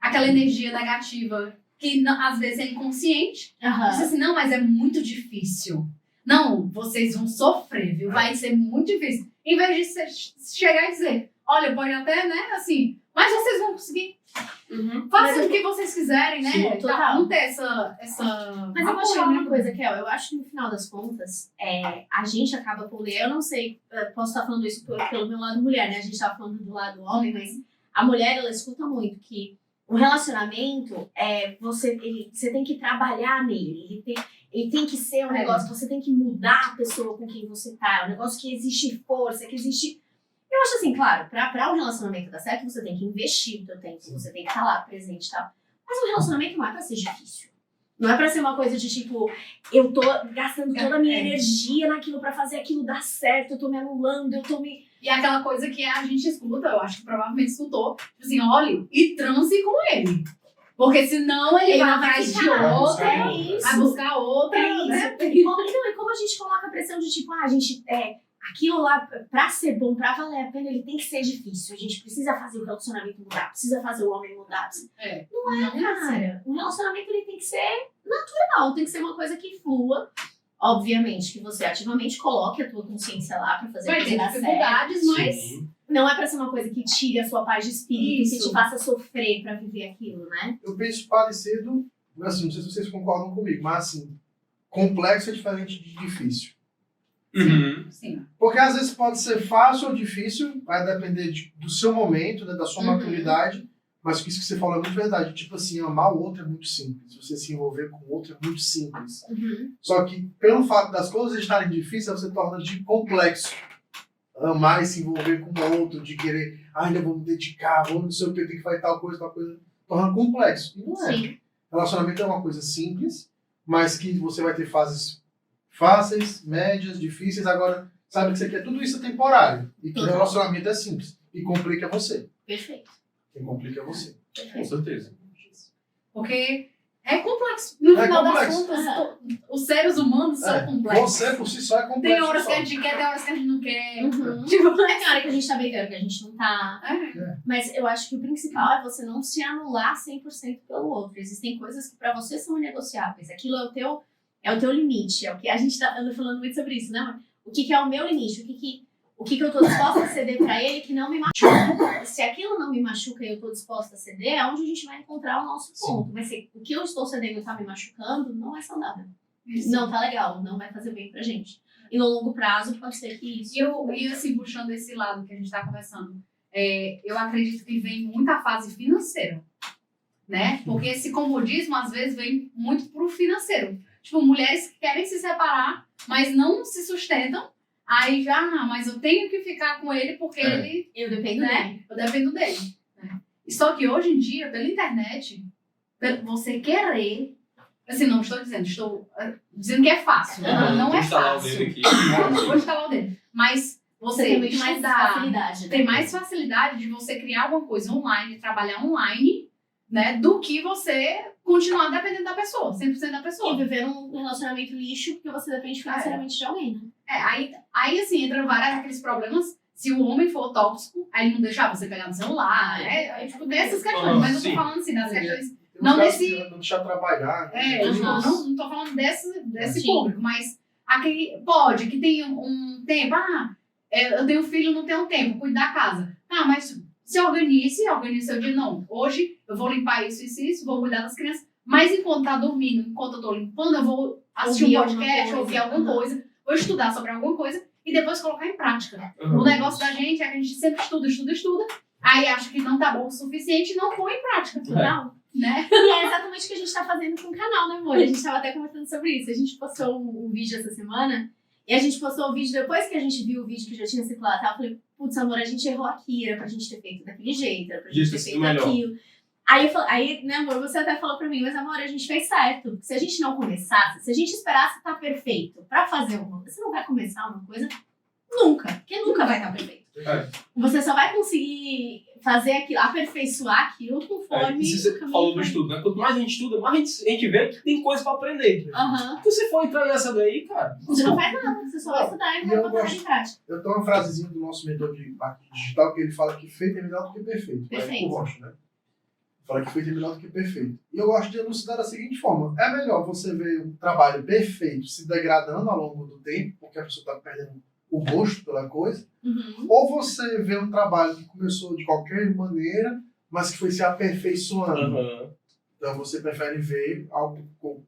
aquela energia negativa que às vezes é inconsciente. Você Aham. assim, não, mas é muito difícil. Não, vocês vão sofrer, viu? Vai ser muito difícil. Em vez de você chegar e dizer, olha, pode até, né, assim, mas vocês vão conseguir. Uhum. Façam Mas o que vocês quiserem, né? Sim, total. Não ter essa Mas eu vou te apoio, falar né? uma coisa, Kel. Eu acho que no final das contas, a gente acaba por ler. Eu não sei, posso estar falando isso pelo meu lado mulher, né? A gente tá falando do lado homem, mas a mulher, ela escuta muito que o relacionamento, você tem que trabalhar nele. Ele tem que ser um negócio, você tem que mudar a pessoa com quem você tá. É um negócio que existe força, que existe... Eu acho assim, claro, pra um relacionamento dar certo, você tem que investir o teu tempo, você tem que estar lá presente e tal. Mas o relacionamento não é pra ser difícil. Não é pra ser uma coisa de tipo, eu tô gastando toda a minha energia naquilo pra fazer aquilo dar certo, eu tô me anulando, eu tô me... E é aquela coisa que a gente escuta, eu acho que provavelmente escutou, tipo assim, olhe e transe com ele. Porque senão ele vai não vai atrás de ficar. outra, É isso. vai buscar outra, É isso. né? E como a gente coloca a pressão de tipo, a gente aquilo lá, pra ser bom, pra valer a pena, ele tem que ser difícil. A gente precisa fazer o relacionamento mudar, precisa fazer o homem mudar. Não é, cara. Um relacionamento ele tem que ser natural, tem que ser uma coisa que flua. Obviamente que você ativamente coloque a tua consciência lá pra fazer Vai a ter coisa dar certo. dificuldades, mas Sim. Não é pra ser uma coisa que tire a sua paz de espírito, que Isso. te faça sofrer pra viver aquilo, né? Eu penso parecido, assim, não sei se vocês concordam comigo, mas assim, complexo é diferente de difícil. Uhum. sim. Porque às vezes pode ser fácil ou difícil, vai depender do seu momento, né, da sua Uhum. maturidade, mas isso que você falou é muito verdade. Tipo assim, amar o outro é muito simples, você se envolver com o outro é muito simples. Só que pelo fato das coisas estarem difíceis, você torna de complexo. Amar e se envolver com o outro, de querer, ainda vou me dedicar, vou não sei o que, tem que fazer tal coisa, torna complexo. E não é. Sim. Relacionamento é uma coisa simples, mas que você vai ter fases fáceis, médias, difíceis. Agora, sabe que você quer tudo isso é temporário. E que o Total. relacionamento é simples. E complica você. Perfeito. Quem complica é você. Com certeza. Porque é complexo. No É final complexo. das contas, os seres humanos são complexos. Você por si só é complexo. Tem horas que só. a gente quer, tem horas que a gente não quer. Uhum. Tipo, Tem hora que a gente tá brigando, que a gente não tá. Mas eu acho que o principal é você não se anular 100% pelo outro. Existem coisas que pra você são inegociáveis. Aquilo é o teu É o teu limite. É o que a gente anda falando muito sobre isso, né? O que é o meu limite? O que eu tô disposta a ceder pra ele que não me machuca. Se aquilo não me machuca e eu tô disposta a ceder, é onde a gente vai encontrar o nosso ponto. Mas se o que eu estou cedendo tá me machucando, não é saudável. Isso. Não tá legal, não vai fazer bem pra gente. E no longo prazo pode ser que isso... E assim, puxando esse lado que a gente tá conversando, eu acredito que vem muita fase financeira, né? Porque esse comodismo, às vezes, vem muito pro financeiro. Tipo, mulheres que querem se separar, mas não se sustentam. Aí já, mas eu tenho que ficar com ele porque ele... Eu dependo né? dele. Eu dependo dele. Né? Só que hoje em dia, pela internet, você querer... Assim, não estou dizendo que é fácil. Não é fácil. Eu não vou instalar o dedo. Mas você tem muito mais facilidade. Tem mais facilidade de você criar alguma coisa online, trabalhar online, né? Do que você continuar dependendo da pessoa, 100% da pessoa. E viver num relacionamento lixo porque você depende financeiramente de alguém, né? Aí assim, entram vários aqueles problemas. Se o homem for tóxico, aí ele não deixa você pegar no celular, né? Aí, tipo, tem essas questões. Mas eu tô falando assim, das questões... Não desse... Não deixar trabalhar. Não tô falando desse público, mas aquele pode, que tem um tempo, eu tenho filho, não tenho tempo, cuido da casa. Mas se organize seu dia, não. Hoje eu vou limpar isso, vou cuidar das crianças, mas enquanto tá dormindo, enquanto eu tô limpando, eu vou assistir um podcast, ouvir alguma coisa, vou estudar sobre alguma coisa e depois colocar em prática. O negócio da gente é que a gente sempre estuda, aí acha que não tá bom o suficiente e não põe em prática. Não. Né? E é exatamente o que a gente tá fazendo com o canal, né, amor? A gente tava até conversando sobre isso. A gente postou um vídeo essa semana e a gente postou o vídeo depois que a gente viu o vídeo que já tinha circulado. Eu falei, putz, amor, a gente errou aqui, era pra gente ter feito daquele jeito, era pra gente ter feito aquilo. Aí, né, amor, você até falou pra mim, mas amor, a gente fez certo. Se a gente não começasse, se a gente esperasse estar perfeito pra fazer alguma coisa, você não vai começar uma coisa nunca, porque nunca vai estar perfeito. Você só vai conseguir fazer aquilo, aperfeiçoar aquilo conforme... Você falou do estudo, né? Quanto mais a gente estuda, mais a gente vê que tem coisa pra aprender. Se você for entrar nessa daí, cara... Você não faz nada, você só vai estudar e vai botar em prática. Eu tenho uma frasezinha do nosso mentor de marketing digital que ele fala que feito é melhor do que perfeito. Perfeito. Eu gosto, né? Fala que feito é melhor do que perfeito. E eu gosto de elucidar da seguinte forma. É melhor você ver um trabalho perfeito se degradando ao longo do tempo, porque a pessoa está perdendo o gosto pela coisa, ou você vê um trabalho que começou de qualquer maneira, mas que foi se aperfeiçoando. Então você prefere ver algo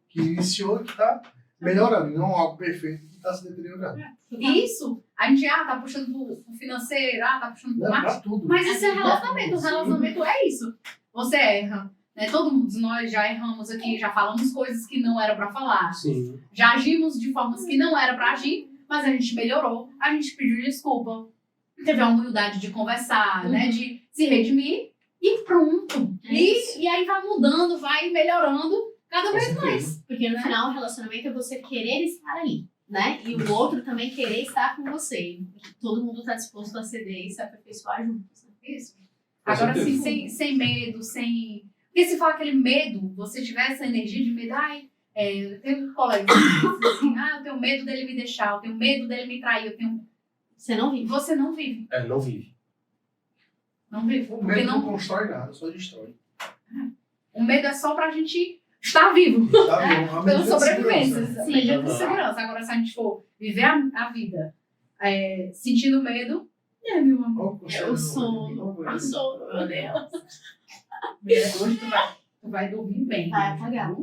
que iniciou e que está melhorando, não algo perfeito que está se deteriorando. Isso, a gente tá puxando pro financeiro, tá puxando pro marketing. Tudo. Mas isso é relacionamento. O relacionamento é isso. Você erra. Né? Todos nós já erramos aqui, já falamos coisas que não era para falar. Sim. Já agimos de formas que não era para agir, mas a gente melhorou, a gente pediu desculpa, teve a humildade de conversar, né? De se redimir e pronto. E aí vai mudando, vai melhorando cada vez mais. Porque no final o relacionamento é você querer estar ali, né? E o outro também querer estar com você. Todo mundo tá disposto a ceder e se aperfeiçoar juntos. Né? Isso. Agora, assim, sem medo, sem... Porque se for aquele medo, você tiver essa energia de medo, eu tenho um colega que diz assim, eu tenho medo dele me deixar, eu tenho medo dele me trair, Você não vive. Você não vive. Não vive. Não vive. O medo não constrói nada, só destrói. O medo é só pra gente estar vivo. Tá bom, pela sobrevivência. Sim. Medida de segurança. Agora, se a gente for viver a vida sentindo medo, meu amor. O sono, meu Deus. Hoje tu vai dormir bem. Vai apagar.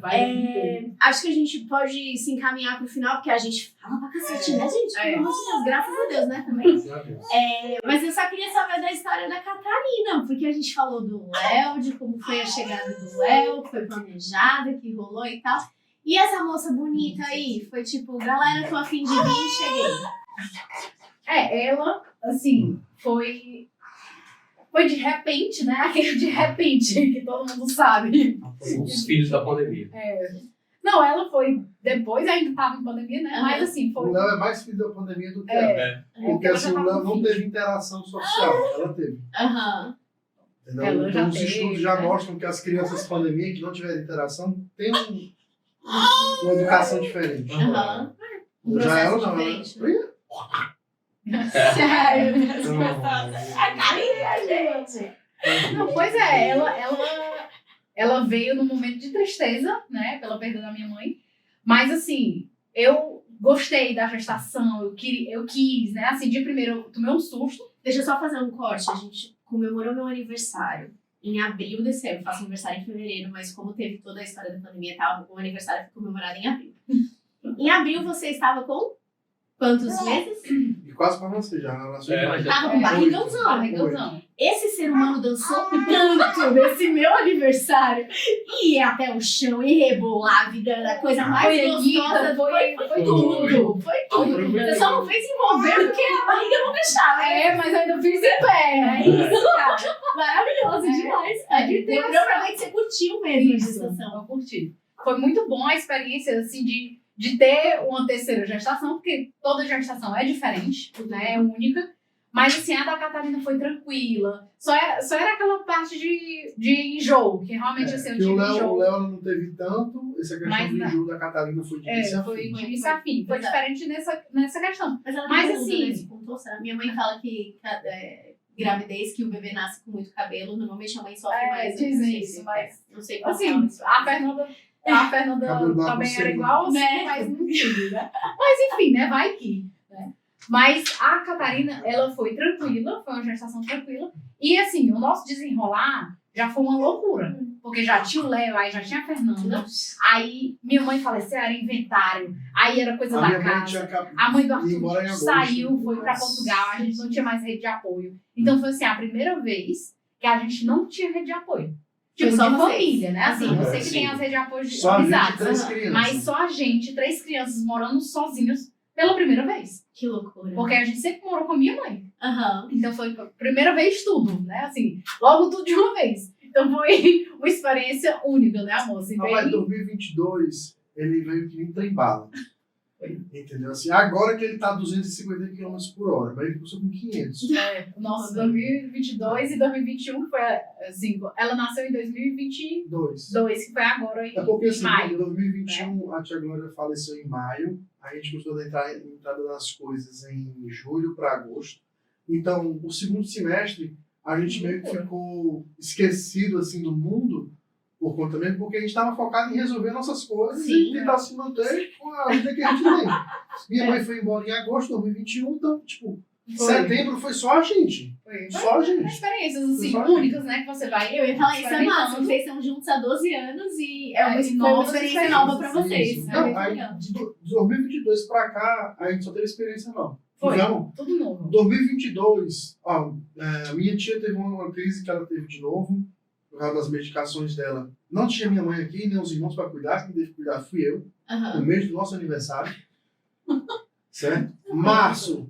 Vai dormir bem. Acho que a gente pode se encaminhar pro final, porque a gente fala pra cacete, né, gente? Pelo amor de Deus, graças a Deus, né, também. Mas eu só queria saber da história da Catarina, porque a gente falou do Léo, de como foi a chegada do Léo, que foi planejada, que rolou e tal. E essa moça bonita aí, foi tipo, galera, tô a fim de vir, cheguei. Ela, assim, foi de repente, né? Aquele de repente, que todo mundo sabe. Os filhos da pandemia. Não, ela foi depois, ainda estava em pandemia, né? Mas assim, foi... O Léo é mais filho da pandemia do que ela. Porque assim, o Léo não teve interação social, ela teve. Entendeu? Ela já então os teve, estudos já mostram que as crianças pandemia que não tiveram interação têm uma educação diferente. Um Já ela processo não, diferente. Sério, A carinha, gente. Não, pois ela veio num momento de tristeza, né? Pela perda da minha mãe. Mas, assim, eu gostei da gestação, eu quis, né? Assim, de primeiro eu tomei um susto. Deixa eu só fazer um corte. A gente comemorou meu aniversário em abril desse ano. Eu faço aniversário em fevereiro, mas como teve toda a história da pandemia e tal, o aniversário foi comemorado em abril. Em abril você estava com quantos meses? E quase pra você já, na sua imagem. Tava com barrigãozão. Barrigãozão. Esse ser humano dançou tanto nesse meu aniversário. E ia até o chão, e rebolava, e da coisa mais Foi gostosa. Anitta, Foi tudo. Foi tudo. Você só não fez envolver porque a barriga não deixava. É, mas eu ainda fiz em pé. É isso, cara. Maravilhoso demais. Deu pra ver que você curtiu mesmo a Isso, gestação. eu curti. Foi muito bom a experiência, assim, de ter uma terceira gestação, porque toda gestação é diferente, né? É única. Mas, assim, a da Catarina foi tranquila. Só era aquela parte de enjoo, que realmente, assim, eu Que o tive Léo enjoo. não teve tanto, essa questão Mas do não. enjoo da Catarina foi de início a Foi fim. de início a fim. Foi Exato. diferente nessa questão. Mas ela Mas, não muda, assim- né? Você contou, será? Minha mãe fala que gravidez, que o bebê nasce com muito cabelo, normalmente a mãe sofre mais. do que dizem o isso, filho. mas... Não sei qual Assim, é a Fernanda Cabelo também bagunceiro. era igual, assim, Né? mas não tive, né? Mas enfim, né? Vai que. Né? Mas a Catarina, ela foi tranquila, foi uma gestação tranquila. E assim, o nosso desenrolar já foi uma loucura. Porque já tinha o Léo, aí já tinha a Fernanda. Aí minha mãe faleceu, era inventário. Aí era coisa A da minha mãe casa. tinha A mãe do ia embora em Arthur agosto. saiu, foi pra Portugal, a gente não tinha mais rede de apoio. Então foi assim, a primeira vez que a gente não tinha rede de apoio. Foi Tipo, só de vocês. família, né? Assim, eu sei que Sim. tem as redes de apoio de Só a gente, amizades. 3 crianças. Mas só a gente, 3 crianças morando sozinhos pela primeira vez. Que loucura. Porque a gente sempre morou com a minha mãe. Aham. Então foi a primeira vez tudo, né? Assim, logo tudo de uma vez. Então foi uma experiência única, né, amor? Assim, Rapaz, bem... 2022, ele veio que nem trem bala. Entendeu? Assim, agora que ele tá 250 km por hora, mas ele começou com 500. É, o nosso 2022 e 2021, que foi assim, ela nasceu em 2022, 2. que foi agora em É porque assim, em maio. 2021 a tia Glória faleceu em maio, a gente começou a entrada das coisas em julho para agosto. Então, o segundo semestre, a gente meio que ficou esquecido assim do mundo por conta mesmo, porque a gente estava focado em resolver nossas coisas Sim. e tentar se manter com a vida que a gente tem. Minha mãe foi embora em agosto de 2021, então, tipo, Foi. setembro foi só a gente. Foi. Só a gente. Experiências assim, Só a únicas, né? Que você vai. Eu ia falar isso, é massa. experimentando. Vocês estão juntos há 12 anos e é uma, É, foi novas uma experiência experiências. nova pra vocês. Isso. É Não, muito aí, legal. de 2022 pra cá, a gente só teve experiência nova. Foi. Então, Tudo novo. 2022, ó, minha tia teve uma crise que ela teve de novo, por causa das medicações dela. Não tinha minha mãe aqui, nem os irmãos para cuidar, quem teve que cuidar fui eu, Aham. no mês do nosso aniversário. Certo? Março,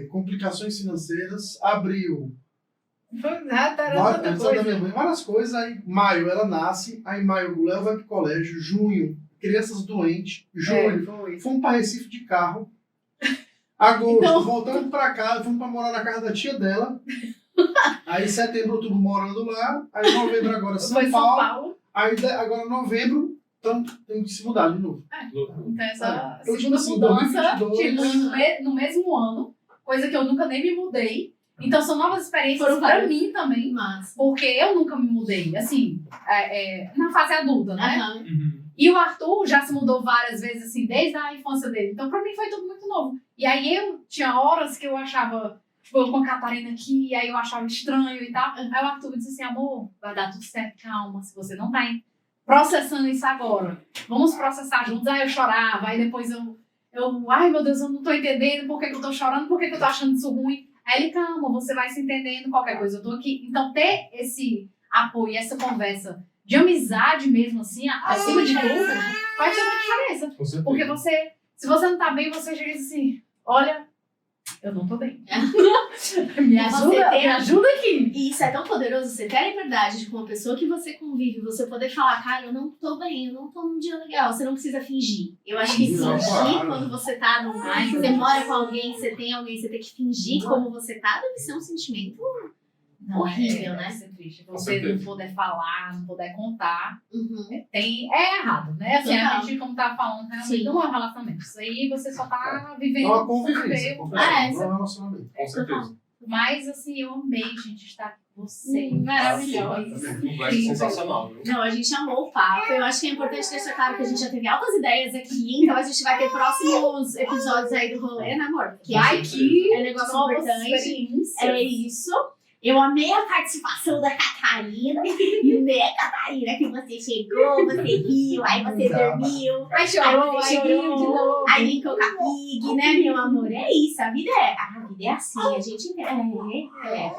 complicações financeiras. Abril, Foi tanta antes da coisa. minha mãe, várias coisas. Aí, maio, ela nasce. Aí, maio, o Léo vai pro colégio. Junho, crianças doentes. Julho, Foi. fomos para Recife de carro. Agosto, Então- voltando para casa, fomos para morar na casa da tia dela. Aí setembro, outubro morando lá. Aí novembro agora São Foi São Paulo. Paulo. Aí agora novembro, então tem que se mudar de novo. Então, essa Então, tipo segunda assim, mudança, 2022, tipo, no mesmo ano, coisa que eu nunca nem me mudei. Então, são novas experiências Foram pra várias. mim também, Massa. porque eu nunca me mudei, assim, na fase adulta, né? Aham. E o Arthur já se mudou várias vezes, assim, desde a infância dele. Então, pra mim, foi tudo muito novo. E aí, eu tinha horas que eu achava, tipo, eu com a Catarina aqui, aí eu achava estranho e tal. Aí o Arthur me disse assim, amor, vai dar tudo certo, calma, se você não tá processando isso agora, vamos processar juntos. Aí eu chorava, aí depois eu ai meu Deus, eu não tô entendendo por que eu tô chorando, por que eu tô achando isso ruim. Aí ele, calma, você vai se entendendo, qualquer coisa, eu tô aqui. Então, ter esse apoio, essa conversa de amizade mesmo, assim, acima de tudo, faz toda a diferença. Com certeza. Porque você, se você não tá bem, você chega assim, olha, eu não tô bem. me ajuda aqui. E isso é tão poderoso, você ter a liberdade de com uma pessoa que você convive, você poder falar, cara, eu não tô bem, eu não tô num dia legal, você não precisa fingir. Eu acho que Não, fingir claro. quando você tá num mais, você mora com alguém, você tem alguém, você tem que fingir como você tá, deve ser um sentimento horrível, né? Deve ser triste. Com Você não certeza. poder falar, não poder contar, Uhum. é errado, né? Assim, a Total. gente, como tava falando, realmente Sim. não é um relacionamento. Isso aí você só tá É vivendo uma por convivência, viver. não é isso. um relacionamento. Com certeza. Mas, assim, eu amei, gente, estar com Você. Maravilhosa. Conversa sensacional, viu? Não, a gente amou o papo. Eu acho que é importante deixar claro que a gente já teve altas ideias aqui, então a gente vai ter próximos episódios aí do rolê, né, amor? Porque Ai, que é negócio novas importante. experiências. É isso. Eu amei a participação da Catarina. E né, Catarina, que você chegou, você riu, aí você dormiu. Ai, Aí chorou, você ai, riu de novo. Aí brincou com a Pig, né, meu amor? É isso, a vida é assim, a gente é complicado.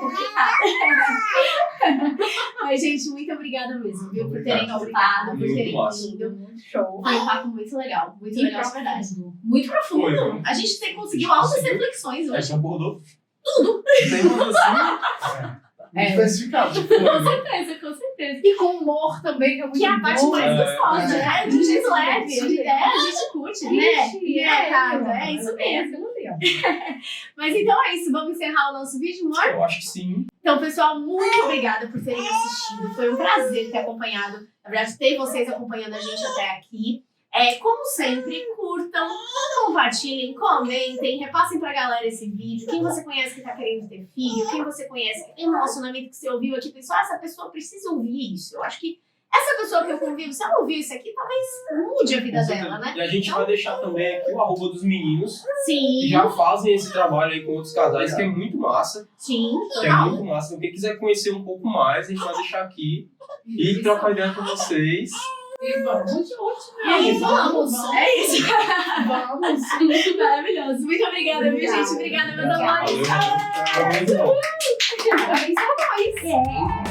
Mas, gente, muito obrigada mesmo, viu, por terem topado, por Muito terem massa. vindo. Show. Foi um papo muito legal de E verdade. profundo. Muito profundo. Foi. A gente conseguiu A gente altas conseguiu. reflexões A hoje. gente abordou. Temas assim. Diversificado. Com certeza. E com humor também, que é muito Que é a parte bom. mais gostosa, É. né? De um jeito leve. A gente curte, né? Ixi, Cara, é isso mesmo. Mas então é isso, vamos encerrar o nosso vídeo, amor? Eu acho que sim. Então, pessoal, muito obrigada por terem assistido. Foi um prazer ter acompanhado, na verdade, ter vocês acompanhando a gente até aqui. Como sempre, curtam, compartilhem, comentem, repassem pra galera esse vídeo. Quem você conhece que tá querendo ter filho, quem você conhece que tem um relacionamento que você ouviu aqui, pensou, essa pessoa precisa ouvir isso. Eu acho que essa pessoa que eu convivo, se ela ouvir isso aqui, talvez mude a vida dela, né? E a gente vai deixar também aqui o arroba dos meninos Sim, que já fazem esse trabalho aí com outros casais, que é muito massa. sim, Que é total. muito massa. Então, quem quiser conhecer um pouco mais, a gente vai deixar aqui e trocar ideia com vocês. E vamos. E aí, vamos. É isso. Vamos. Maravilhoso. Muito obrigada, viu, gente? Obrigada, meus amores. Valeu. Foi muito bom. Parabéns pra nós.